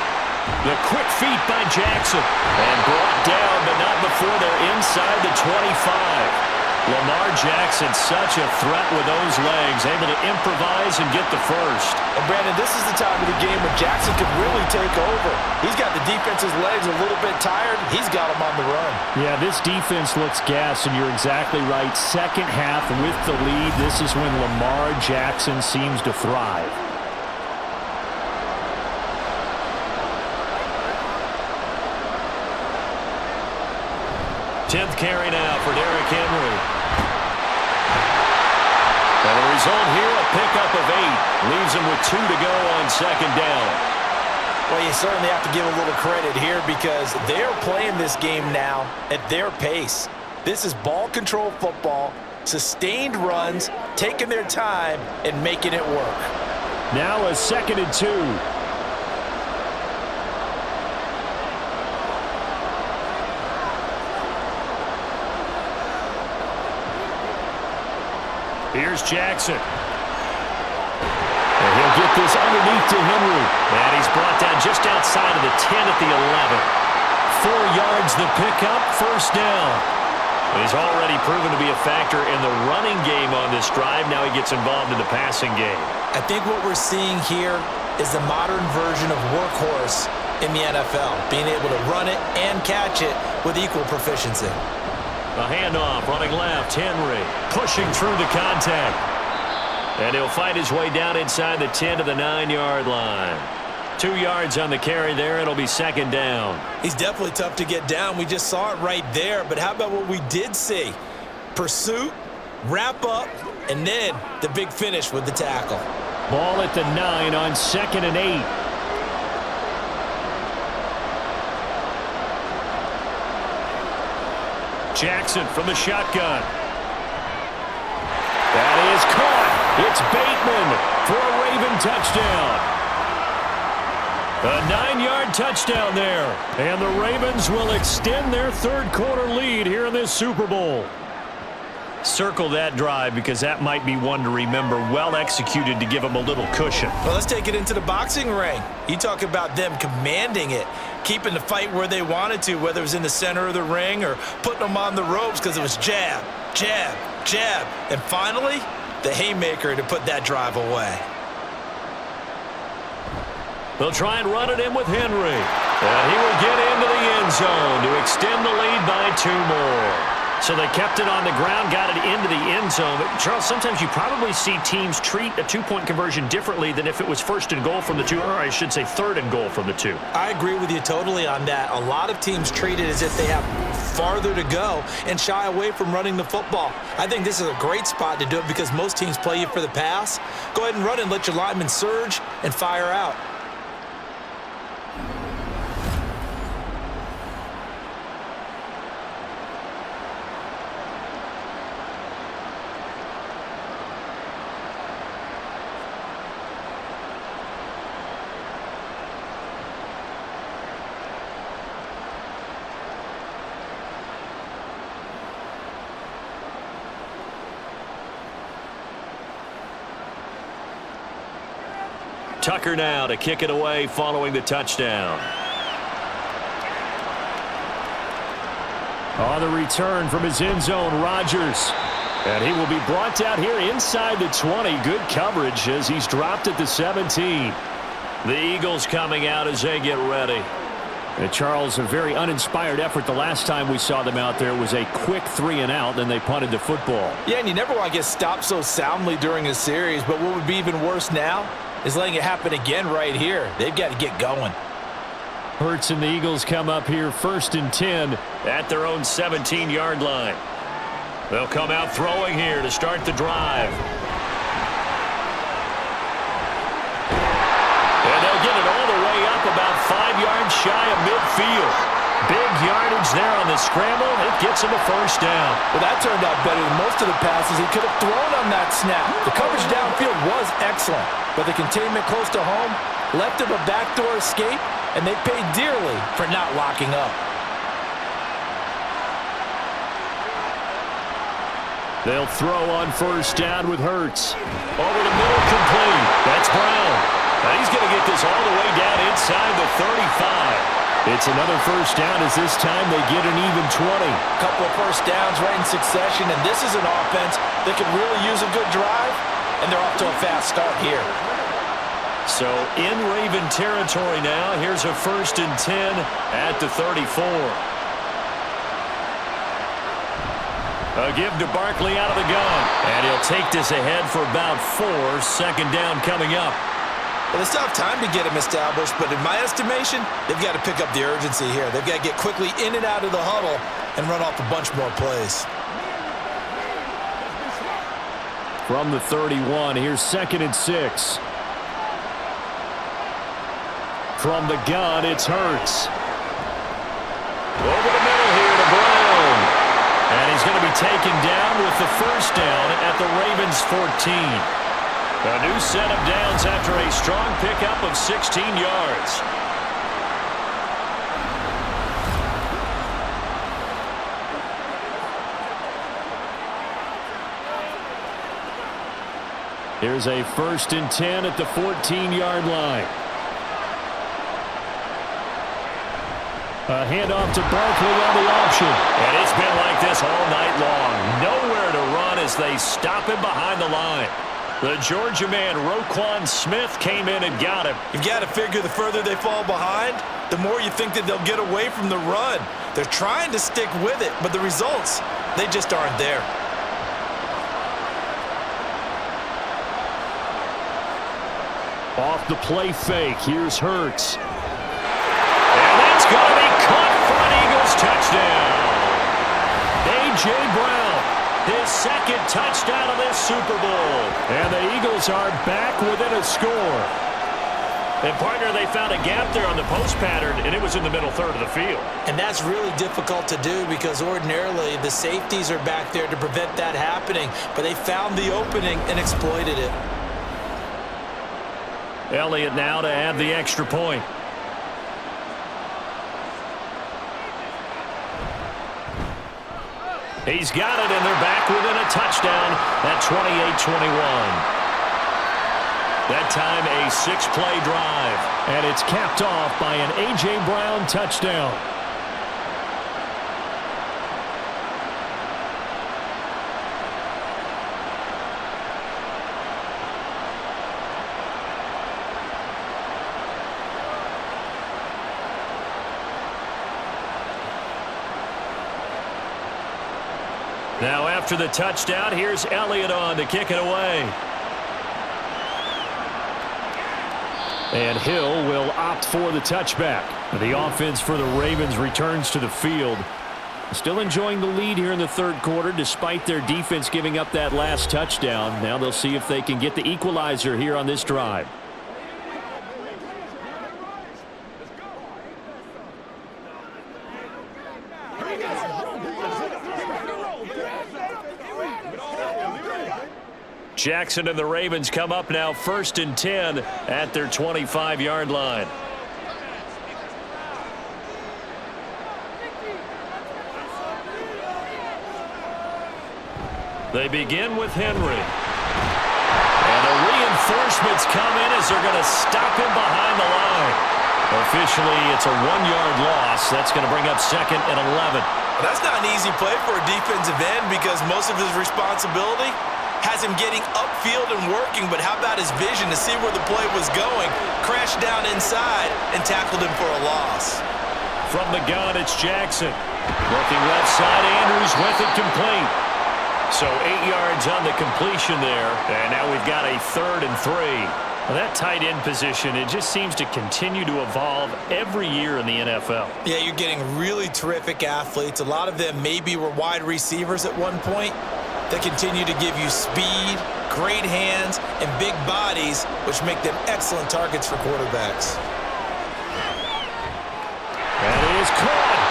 The quick feet by Jackson. And brought down, but not before they're inside the 25. Lamar Jackson, such a threat with those legs, able to improvise and get the first. And Brandon, this is the time of the game when Jackson could really take over. He's got the defense's legs a little bit tired. He's got them on the run. Yeah, this defense looks gassed, and you're exactly right. Second half with the lead, this is when Lamar Jackson seems to thrive. Tenth carry now for Derrick Henry. And the result here, a pickup of 8. Leaves him with 2 to go on 2nd down. Well, you certainly have to give a little credit here because they're playing this game now at their pace. This is ball control football, sustained runs, taking their time, and making it work. Now a 2nd and 2. Here's Jackson. And he'll get this underneath to Henry. And he's brought down just outside of the 10 at the 11. 4 yards the pickup, 1st down. He's already proven to be a factor in the running game on this drive. Now he gets involved in the passing game. I think what we're seeing here is the modern version of workhorse in the NFL, being able to run it and catch it with equal proficiency. A handoff, running left, Henry pushing through the contact. And he'll fight his way down inside the 10 to the 9-yard line. 2 yards on the carry there. It'll be 2nd down. He's definitely tough to get down. We just saw it right there. But how about what we did see? Pursuit, wrap up, and then the big finish with the tackle. Ball at the 9 on 2nd and 8. Jackson from the shotgun. That is caught. It's Bateman for a Raven touchdown. A 9-yard touchdown there. And the Ravens will extend their 3rd quarter lead here in this Super Bowl. Circle that drive because that might be one to remember. Well executed to give them a little cushion. Well, let's take it into the boxing ring. You talk about them commanding it, keeping the fight where they wanted to, whether it was in the center of the ring or putting them on the ropes because it was jab, jab, jab. And finally, the haymaker to put that drive away. They'll try and run it in with Henry. And he will get into the end zone to extend the lead by 2 more. So they kept it on the ground, got it into the end zone. But Charles, sometimes you probably see teams treat a 2-point conversion differently than if it was 1st and goal from the 2, or I should say 3rd and goal from the 2. I agree with you totally on that. A lot of teams treat it as if they have farther to go and shy away from running the football. I think this is a great spot to do it because most teams play you for the pass. Go ahead and run and let your linemen surge and fire out. Tucker now to kick it away following the touchdown. On the return from his end zone, Rodgers. And he will be brought down here inside the 20. Good coverage as he's dropped at the 17. The Eagles coming out as they get ready. And Charles, a very uninspired effort. The last time we saw them out there was a quick 3-and-out, then they punted the football. Yeah, and you never want to get stopped so soundly during a series, but what would be even worse now is letting it happen again right here. They've got to get going. Hurts and the Eagles come up here 1st and 10 at their own 17-yard line. They'll come out throwing here to start the drive. And they'll get it all the way up about 5 yards shy of midfield. Big yardage there on the scramble. It gets him a first down. Well, that turned out better than most of the passes he could have thrown on that snap. The coverage downfield was excellent, but the containment close to home left him a backdoor escape, and they paid dearly for not locking up. They'll throw on first down with Hurts. Over the middle, complete. That's Brown. Now he's going to get this all the way down inside the 35. It's another first down as this time they get an even 20. Couple of first downs right in succession, and this is an offense that could really use a good drive, and they're off to a fast start here. So in Raven territory now, here's a 1st and 10 at the 34. A give to Barkley out of the gun, and he'll take this ahead for about 4. Second down coming up. Well, they still have time to get him established, but in my estimation, they've got to pick up the urgency here. They've got to get quickly in and out of the huddle and run off a bunch more plays. From the 31, here's 2nd and 6. From the gun, it's Hurts. Over the middle here to Brown. And he's going to be taken down with the first down at the Ravens' 14. A new set of downs after a strong pickup of 16 yards. Here's a 1st and 10 at the 14-yard line. A handoff to Barkley on the option. And it's been like this all night long. Nowhere to run as they stop him behind the line. The Georgia man, Roquan Smith, came in and got him. You've got to figure the further they fall behind, the more you think that they'll get away from the run. They're trying to stick with it, but the results, they just aren't there. Off the play fake, here's Hurts. And that's going to be caught for an Eagles touchdown. A.J. Brown, his 2nd touchdown of this Super Bowl. And the Eagles are back within a score. And, partner, they found a gap there on the post pattern, and it was in the middle third of the field. And that's really difficult to do because ordinarily the safeties are back there to prevent that happening. But they found the opening and exploited it. Elliott now to add the extra point. He's got it, and they're back within a touchdown at 28-21. That time a 6-play drive, and it's capped off by an A.J. Brown touchdown. Now after the touchdown, here's Elliott on to kick it away. And Hill will opt for the touchback. The offense for the Ravens returns to the field. Still enjoying the lead here in the 3rd quarter despite their defense giving up that last touchdown. Now they'll see if they can get the equalizer here on this drive. Jackson and the Ravens come up now 1st and 10 at their 25-yard line. They begin with Henry. And the reinforcements come in as they're going to stop him behind the line. Officially, it's a 1-yard loss. That's going to bring up 2nd and 11. Well, that's not an easy play for a defensive end because most of his responsibility has him getting upfield and working, but how about his vision to see where the play was going, crashed down inside, and tackled him for a loss. From the gun, it's Jackson. Looking left side, Andrews with it complete. So 8 yards on the completion there, and now we've got a 3rd and 3. Well, that tight end position, it just seems to continue to evolve every year in the NFL. Yeah, you're getting really terrific athletes. A lot of them maybe were wide receivers at one point. They continue to give you speed, great hands, and big bodies, which make them excellent targets for quarterbacks. That is caught.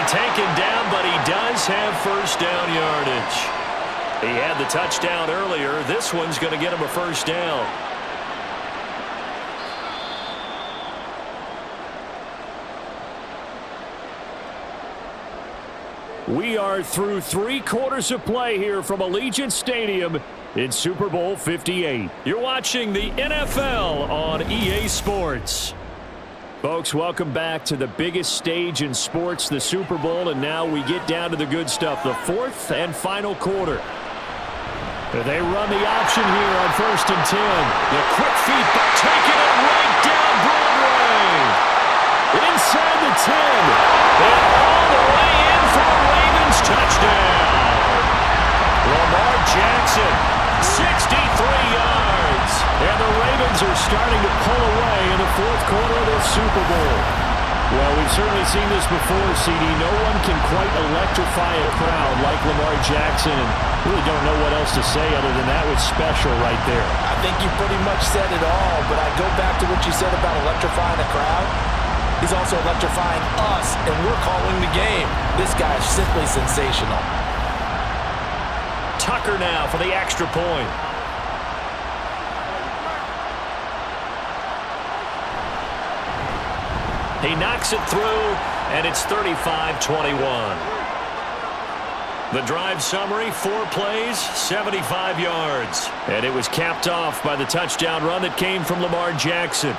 taken down, but he does have first down yardage. He had the touchdown earlier. This one's going to get him a first down. We are through 3 quarters of play here from Allegiant Stadium in Super Bowl 58. You're watching the NFL on EA Sports. Folks, welcome back to the biggest stage in sports, the Super Bowl, and now we get down to the good stuff, the 4th and final quarter. They run the option here on 1st and 10. The quick feet, but taking it right down Broadway. Inside the 10. And all the way in for a Ravens touchdown. Lamar Jackson, 63 yards. And the Ravens are starting to pull away in the 4th quarter of this Super Bowl. Well, we've certainly seen this before, CD. No one can quite electrify a crowd like Lamar Jackson, and really don't know what else to say other than that was special right there. I think you pretty much said it all, but I go back to what you said about electrifying a crowd. He's also electrifying us, and we're calling the game. This guy is simply sensational. Tucker now for the extra point. He knocks it through, and it's 35-21. The drive summary, 4 plays, 75 yards. And it was capped off by the touchdown run that came from Lamar Jackson.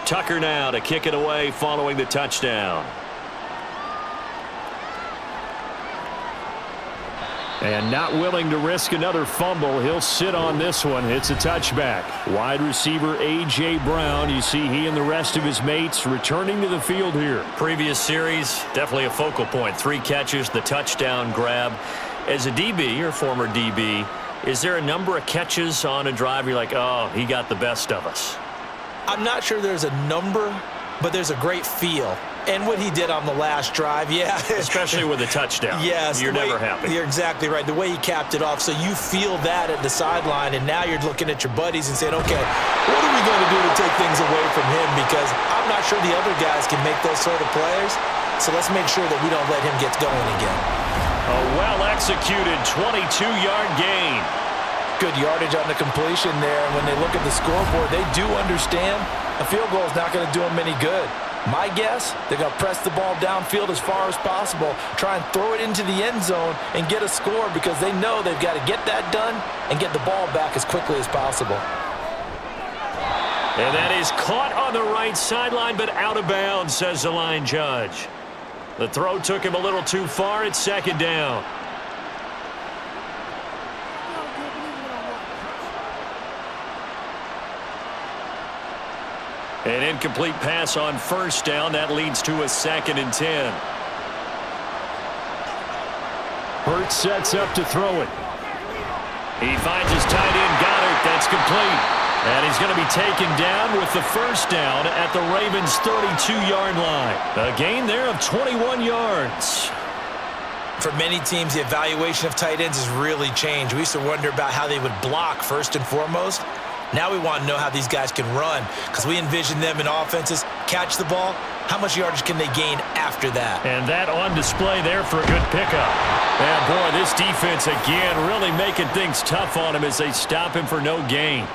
Tucker now to kick it away following the touchdown. And not willing to risk another fumble, he'll sit on this one. It's a touchback. Wide receiver A.J. Brown, you see he and the rest of his mates returning to the field here. Previous series, definitely a focal point. 3 catches, the touchdown grab. As a DB, or former DB, is there a number of catches on a drive you're like, oh, he got the best of us? I'm not sure there's a number, but there's a great feel. And what he did on the last drive, yeah. Especially with a touchdown. Yes. You're never happy. You're exactly right. The way he capped it off, so you feel that at the sideline, and now you're looking at your buddies and saying, okay, what are we going to do to take things away from him? Because I'm not sure the other guys can make those sort of plays, so let's make sure that we don't let him get going again. A well-executed 22-yard gain. Good yardage on the completion there, and when they look at the scoreboard, they do understand a field goal is not going to do them any good. My guess, they're going to press the ball downfield as far as possible, try and throw it into the end zone and get a score because they know they've got to get that done and get the ball back as quickly as possible. And that is caught on the right sideline, but out of bounds, says the line judge. The throw took him a little too far. It's 2nd down. An incomplete pass on 1st down. That leads to a 2nd and 10. Hurts sets up to throw it. He finds his tight end, Goddard. That's complete. And he's going to be taken down with the 1st down at the Ravens' 32-yard line. A gain there of 21 yards. For many teams, the evaluation of tight ends has really changed. We used to wonder about how they would block first and foremost. Now we want to know how these guys can run because we envision them in offenses, catch the ball, how much yardage can they gain after that? And that on display there for a good pickup. And boy, this defense again really making things tough on him as they stop him for no gain.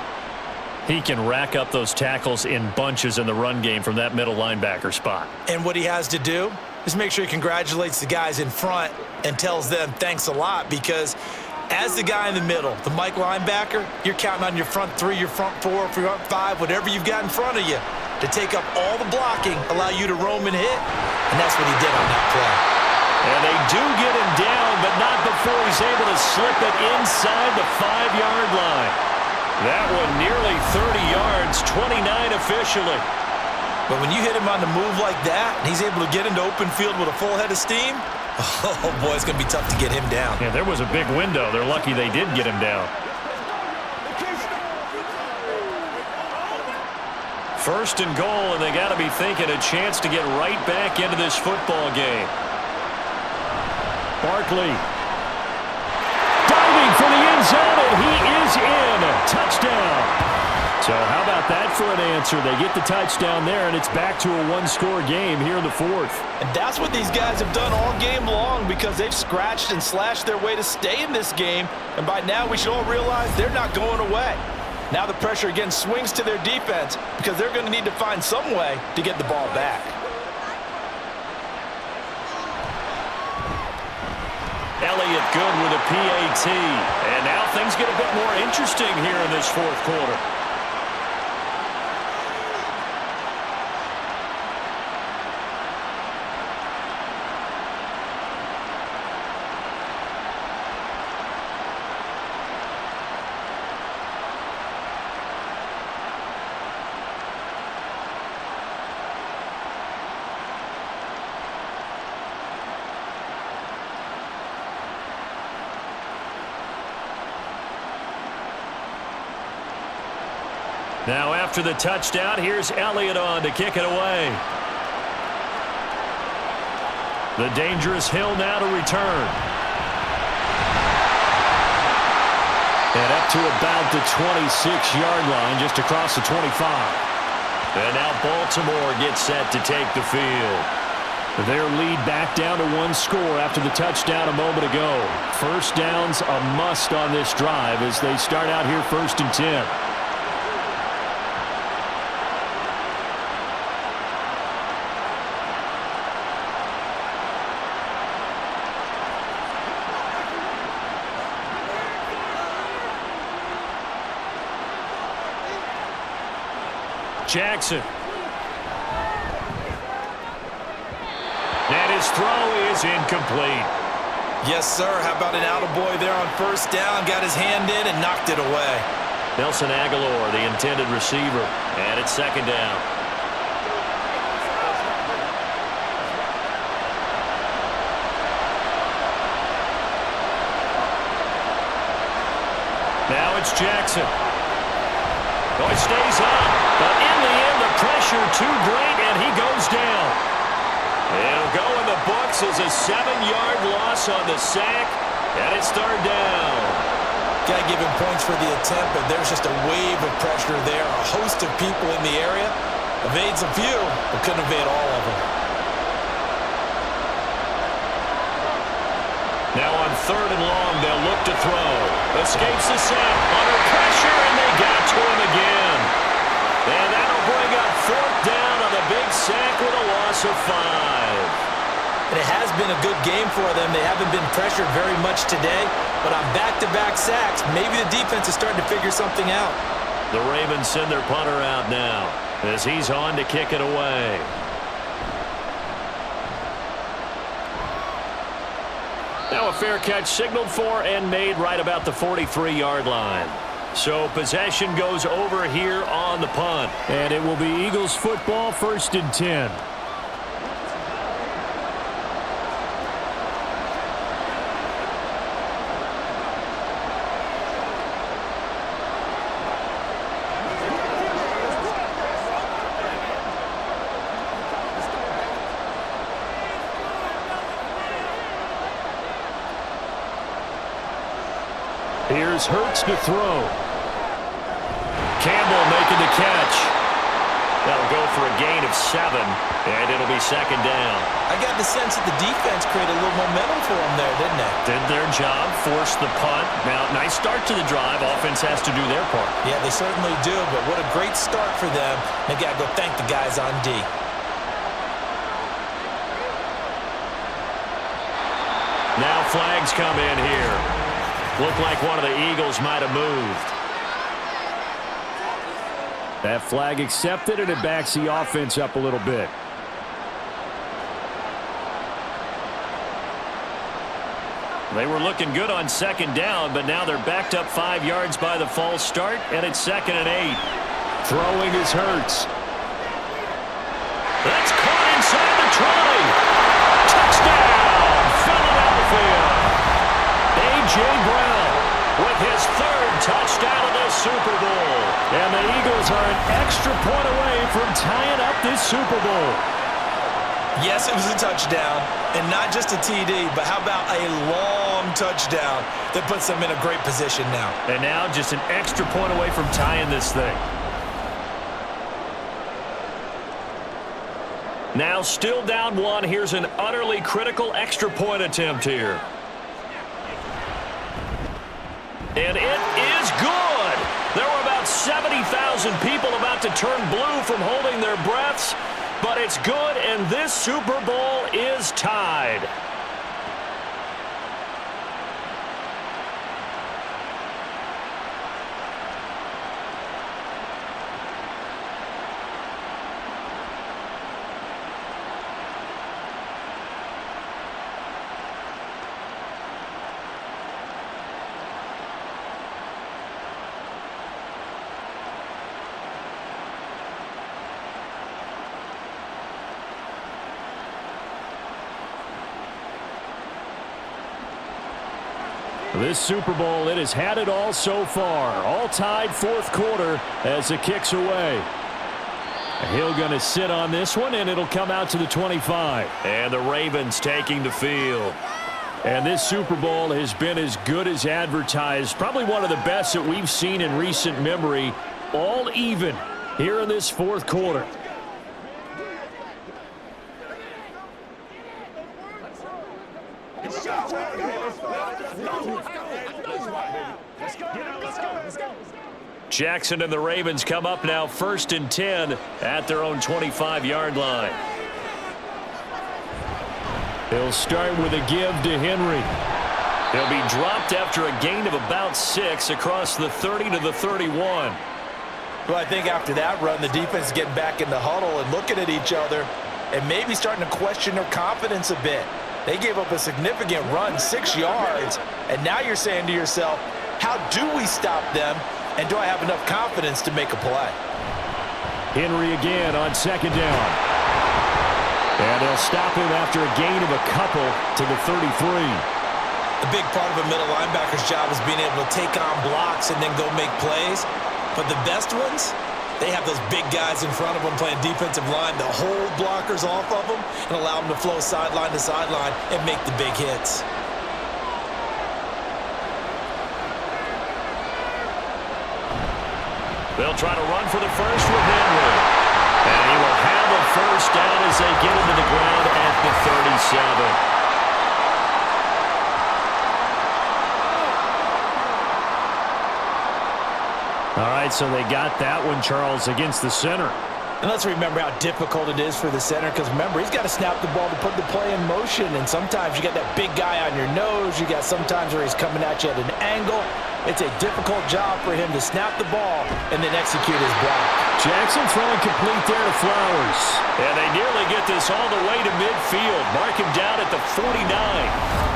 He can rack up those tackles in bunches in the run game from that middle linebacker spot. And what he has to do is make sure he congratulates the guys in front and tells them thanks a lot because as the guy in the middle, the Mike linebacker, you're counting on your front 3, your front 4, front 5, whatever you've got in front of you to take up all the blocking, allow you to roam and hit, and that's what he did on that play. And they do get him down, but not before he's able to slip it inside the 5-yard line. That one nearly 30 yards, 29 officially. But when you hit him on the move like that, and he's able to get into open field with a full head of steam, oh, boy, it's going to be tough to get him down. Yeah, there was a big window. They're lucky they did get him down. First and goal, and they got to be thinking a chance to get right back into this football game. Barkley. Diving for the end zone, and he is in. Touchdown. So how about that for an answer? They get the touchdown there, and it's back to a one-score game here in the fourth. And that's what these guys have done all game long because they've scratched and slashed their way to stay in this game. And by now, we should all realize they're not going away. Now the pressure again swings to their defense because they're going to need to find some way to get the ball back. Elliott good with a PAT. And now things get a bit more interesting here in this fourth quarter. Now after the touchdown, here's Elliott on to kick it away. The dangerous Hill now to return. And up to about the 26-yard line, just across the 25. And now Baltimore gets set to take the field. Their lead back down to one score after the touchdown a moment ago. First down's a must on this drive as they start out here 1st and 10. Jackson. And his throw is incomplete. Yes, sir. How about an attaboy there on first down? Got his hand in and knocked it away. Nelson Aguilar, the intended receiver. And it's 2nd down. Now it's Jackson. Oh, he stays up, but in the end, the pressure too great, and he goes down. It'll go in the books as a 7-yard loss on the sack, and it's 3rd down. Got to give him points for the attempt, but there's just a wave of pressure there. A host of people in the area. Evades a few, but couldn't evade all of them. Now on 3rd and long, they'll look to throw. Escapes the sack, under pressure, and they got to him again. And that'll bring up 4th down on the big sack with a loss of 5. And it has been a good game for them. They haven't been pressured very much today, but on back-to-back sacks, maybe the defense is starting to figure something out. The Ravens send their punter out now as he's on to kick it away. Now a fair catch signaled for and made right about the 43-yard line. So possession goes over here on the punt. And it will be Eagles football, 1st and 10. Here's Hurts to throw. Campbell making the catch. That'll go for a gain of 7, and it'll be 2nd down. I got the sense that the defense created a little momentum for them there, didn't they? Did their job, forced the punt. Now, nice start to the drive. Offense has to do their part. Yeah, they certainly do, but what a great start for them. They got to go thank the guys on D. Now flags come in here. Looked like one of the Eagles might have moved. That flag accepted, and it backs the offense up a little bit. They were looking good on 2nd down, but now they're backed up 5 yards by the false start, and it's 2nd and 8. Throwing is Hurts. That's caught inside the 20. Touchdown, Philadelphia. A.J. Brown with his 3rd touchdown of the Super Bowl. And the Eagles are an extra point away from tying up this Super Bowl. Yes, it was a touchdown, and not just a TD, but how about a long touchdown that puts them in a great position now. And now just an extra point away from tying this thing. Now still down one. Here's an utterly critical extra point attempt here. And it is good. There were about 70,000 people about to turn blue from holding their breaths, but it's good, and this Super Bowl is tied. This Super Bowl, it has had it all so far. All tied fourth quarter as it kicks away. Hill going to sit on this one, and it'll come out to the 25. And the Ravens taking the field. And this Super Bowl has been as good as advertised. Probably one of the best that we've seen in recent memory. All even here in this fourth quarter. Jackson and the Ravens come up now 1st and 10 at their own 25-yard line. He'll start with a give to Henry. He'll be dropped after a gain of about 6 across the 30 to the 31. Well, I think after that run, the defense is getting back in the huddle and looking at each other and maybe starting to question their confidence a bit. They gave up a significant run, 6 yards, and now you're saying to yourself, how do we stop them, and do I have enough confidence to make a play? Henry again on 2nd down. And they'll stop him after a gain of a couple to the 33. A big part of a middle linebacker's job is being able to take on blocks and then go make plays. But the best ones, they have those big guys in front of them playing defensive line to hold blockers off of them and allow them to flow sideline to sideline and make the big hits. They'll try to run for the first with Henry. And he will have a first down as they get him to the ground at the 37. All right, so they got that one, Charles, against the center. And let's remember how difficult it is for the center, because remember, he's got to snap the ball to put the play in motion, and sometimes you got that big guy on your nose. You got sometimes where he's coming at you at an angle. It's a difficult job for him to snap the ball and then execute his block. Jackson throwing complete there to Flowers. And they nearly get this all the way to midfield. Mark him down at the 49.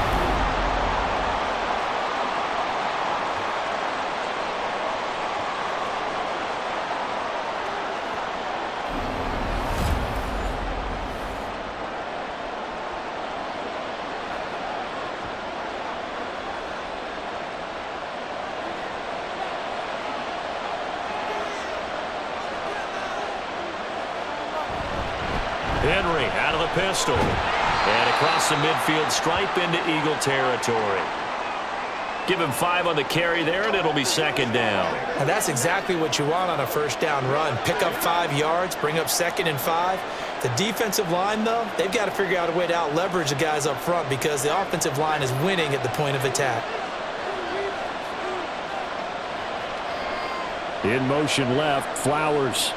Henry out of the pistol. And across the midfield stripe into Eagle territory. Give him 5 on the carry there, and it'll be 2nd down. And that's exactly what you want on a first down run. Pick up 5 yards, bring up 2nd and 5. The defensive line, though, they've got to figure out a way to out-leverage the guys up front because the offensive line is winning at the point of attack. In motion left, Flowers.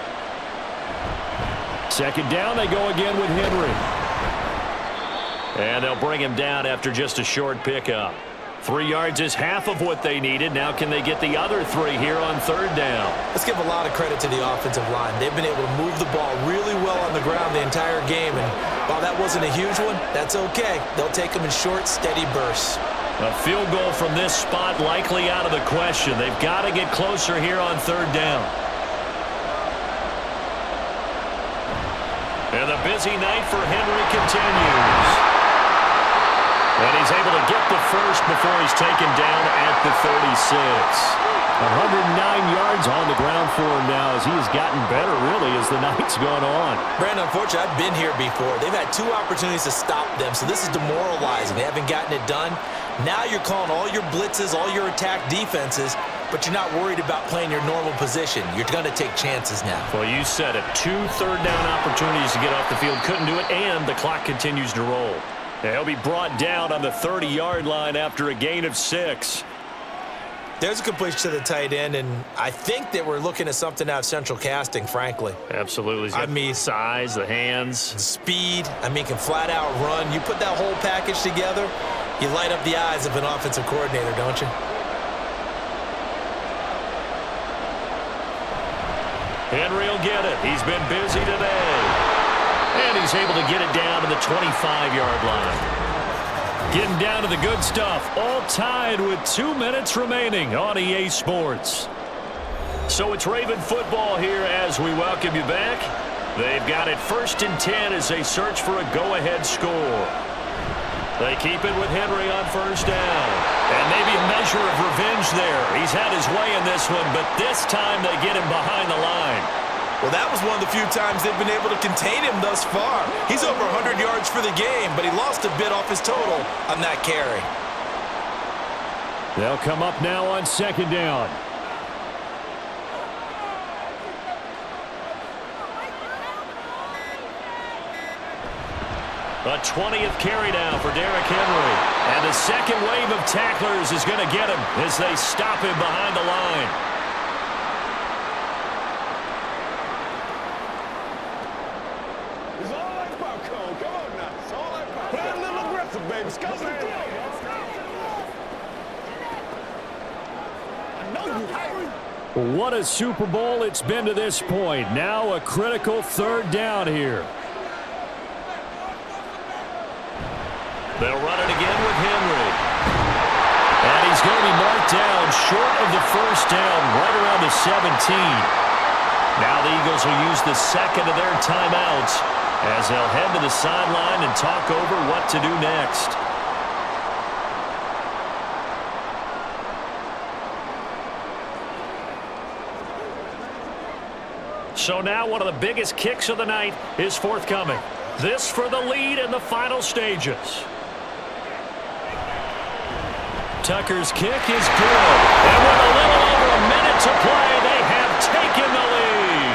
2nd down, they go again with Henry. And they'll bring him down after just a short pickup. 3 yards is half of what they needed. Now can they get the other 3 here on 3rd down? Let's give a lot of credit to the offensive line. They've been able to move the ball really well on the ground the entire game. And while that wasn't a huge one, that's okay. They'll take them in short, steady bursts. A field goal from this spot likely out of the question. They've got to get closer here on 3rd down. And the busy night for Henry continues. And he's able to get the first before he's taken down at the 36. 109 yards on the ground for him now as he has gotten better, really, as the night's gone on. Brandon, unfortunately, I've been here before. They've had 2 opportunities to stop them, so this is demoralizing. They haven't gotten it done. Now you're calling all your blitzes, all your attack defenses, but you're not worried about playing your normal position. You're going to take chances now. Well, you said it. 2 third-down opportunities to get off the field. Couldn't do it, and the clock continues to roll. He'll be brought down on the 30-yard line after a gain of 6. There's a completion to the tight end, and I think that we're looking at something out of central casting, frankly. Absolutely. I mean, size, the hands. Speed. I mean, can flat-out run. You put that whole package together, you light up the eyes of an offensive coordinator, don't you? Henry will get it. He's been busy today. And he's able to get it down to the 25-yard line. Getting down to the good stuff. All tied with 2 minutes remaining on EA Sports. So it's Raven football here as we welcome you back. They've got it 1st and 10 as they search for a go-ahead score. They keep it with Henry on 1st down. And maybe a measure of revenge there. He's had his way in this one, but this time they get him behind the line. Well, that was one of the few times they've been able to contain him thus far. He's over 100 yards for the game, but he lost a bit off his total on that carry. They'll come up now on 2nd down. A 20th carry down for Derrick Henry. And the second wave of tacklers is going to get him as they stop him behind the line. What a Super Bowl it's been to this point. Now a critical 3rd down here. They'll run it again with Henry. And he's going to be marked down short of the 1st down, right around the 17. Now the Eagles will use the 2nd of their timeouts as they'll head to the sideline and talk over what to do next. So now one of the biggest kicks of the night is forthcoming. This for the lead in the final stages. Tucker's kick is good. And with a little over a minute to play, they have taken the lead.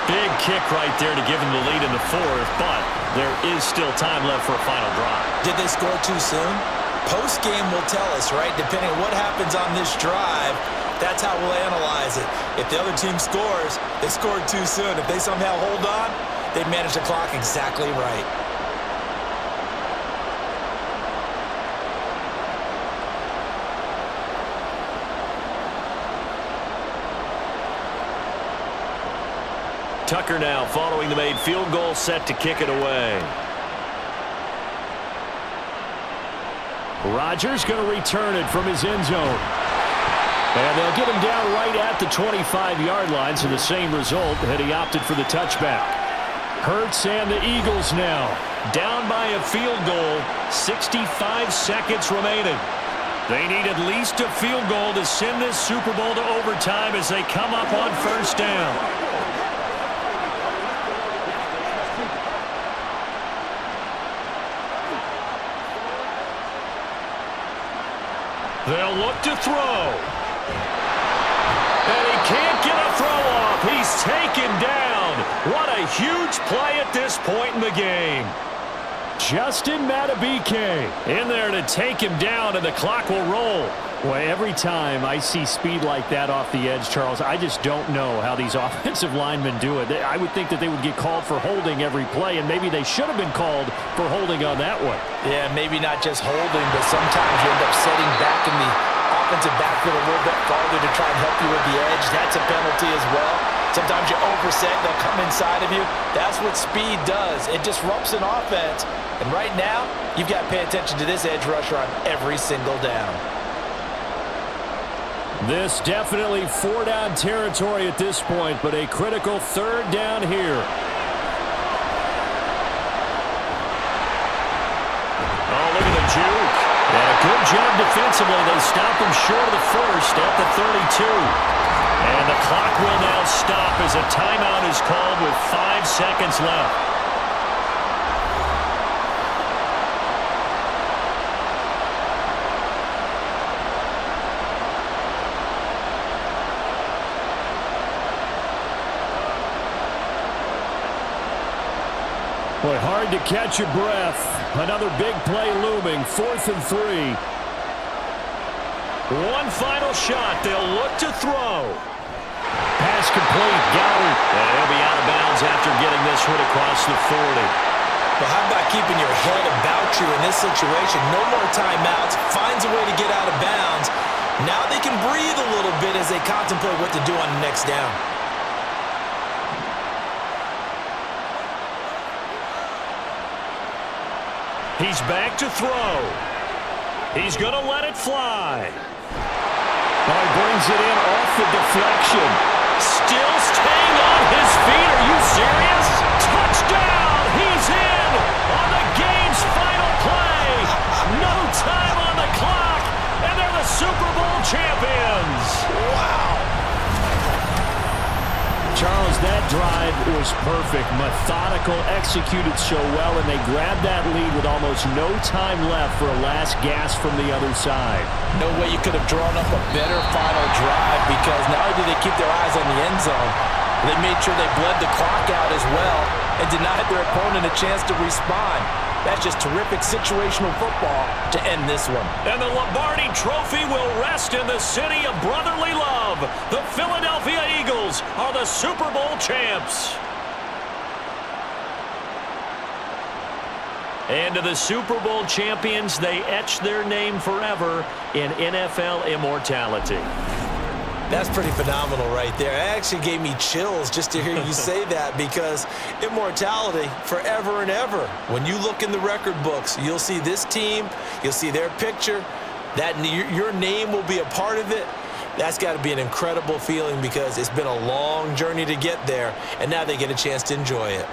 Big kick right there to give them the lead in the 4th, but there is still time left for a final drive. Did they score too soon? Post-game will tell us, right? Depending on what happens on this drive, that's how we'll analyze it. If the other team scores, they scored too soon. If they somehow hold on, they manage the clock exactly right. Tucker now following the made field goal, set to kick it away. Rodgers going to return it from his end zone. And they'll get him down right at the 25-yard line, so the same result had he opted for the touchback. Hurts and the Eagles now down by a field goal, 65 seconds remaining. They need at least a field goal to send this Super Bowl to overtime as they come up on 1st down. They'll look to throw. And he can't get a throw off. He's taken down. What a huge play at this point in the game. Justin Madubuike in there to take him down, and the clock will roll. Well, every time I see speed like that off the edge, Charles, I just don't know how these offensive linemen do it. I would think that they would get called for holding every play, and maybe they should have been called for holding on that one. Yeah, maybe not just holding, but sometimes you end up setting back in the offensive backfield a little bit farther to try and help you with the edge. That's a penalty as well. Sometimes you overset, they'll come inside of you. That's what speed does. It disrupts an offense. And right now, you've got to pay attention to this edge rusher on every single down. This definitely 4-down territory at this point, but a critical 3rd down here. Oh, look at the juke. And a Good job defensively. They stop him short of the first at the 32. And the clock will now stop as a timeout is called with 5 seconds left. Boy, hard to catch your breath. Another big play looming. 4th and 3. One final shot. They'll look to throw. Pass complete. Got it. And he'll be out of bounds after getting this one across the 40. But how about keeping your head about you in this situation? No more timeouts. Finds a way to get out of bounds. Now they can breathe a little bit as they contemplate what to do on the next down. He's back to throw. He's going to let it fly. Oh, he brings it in off the deflection. Still staying on his feet. Are you serious? Touchdown! He's in on the game's final play. No time on the clock, and they're the Super Bowl champions. Wow. Charles, that drive was perfect. Methodical, executed so well, and they grabbed that lead with almost no time left for a last gasp from the other side. No way you could have drawn up a better final drive, because not only did they keep their eyes on the end zone, they made sure they bled the clock out as well and denied their opponent a chance to respond. That's just terrific situational football to end this one. And the Lombardi Trophy will rest in the city of brotherly love. The Philadelphia Eagles are the Super Bowl champs. And to the Super Bowl champions, they etch their name forever in NFL immortality. That's pretty phenomenal right there. It actually gave me chills just to hear you say that, because immortality forever and ever. When you look in the record books, you'll see this team, you'll see their picture, that your name will be a part of it. That's got to be an incredible feeling, because it's been a long journey to get there, and now they get a chance to enjoy it.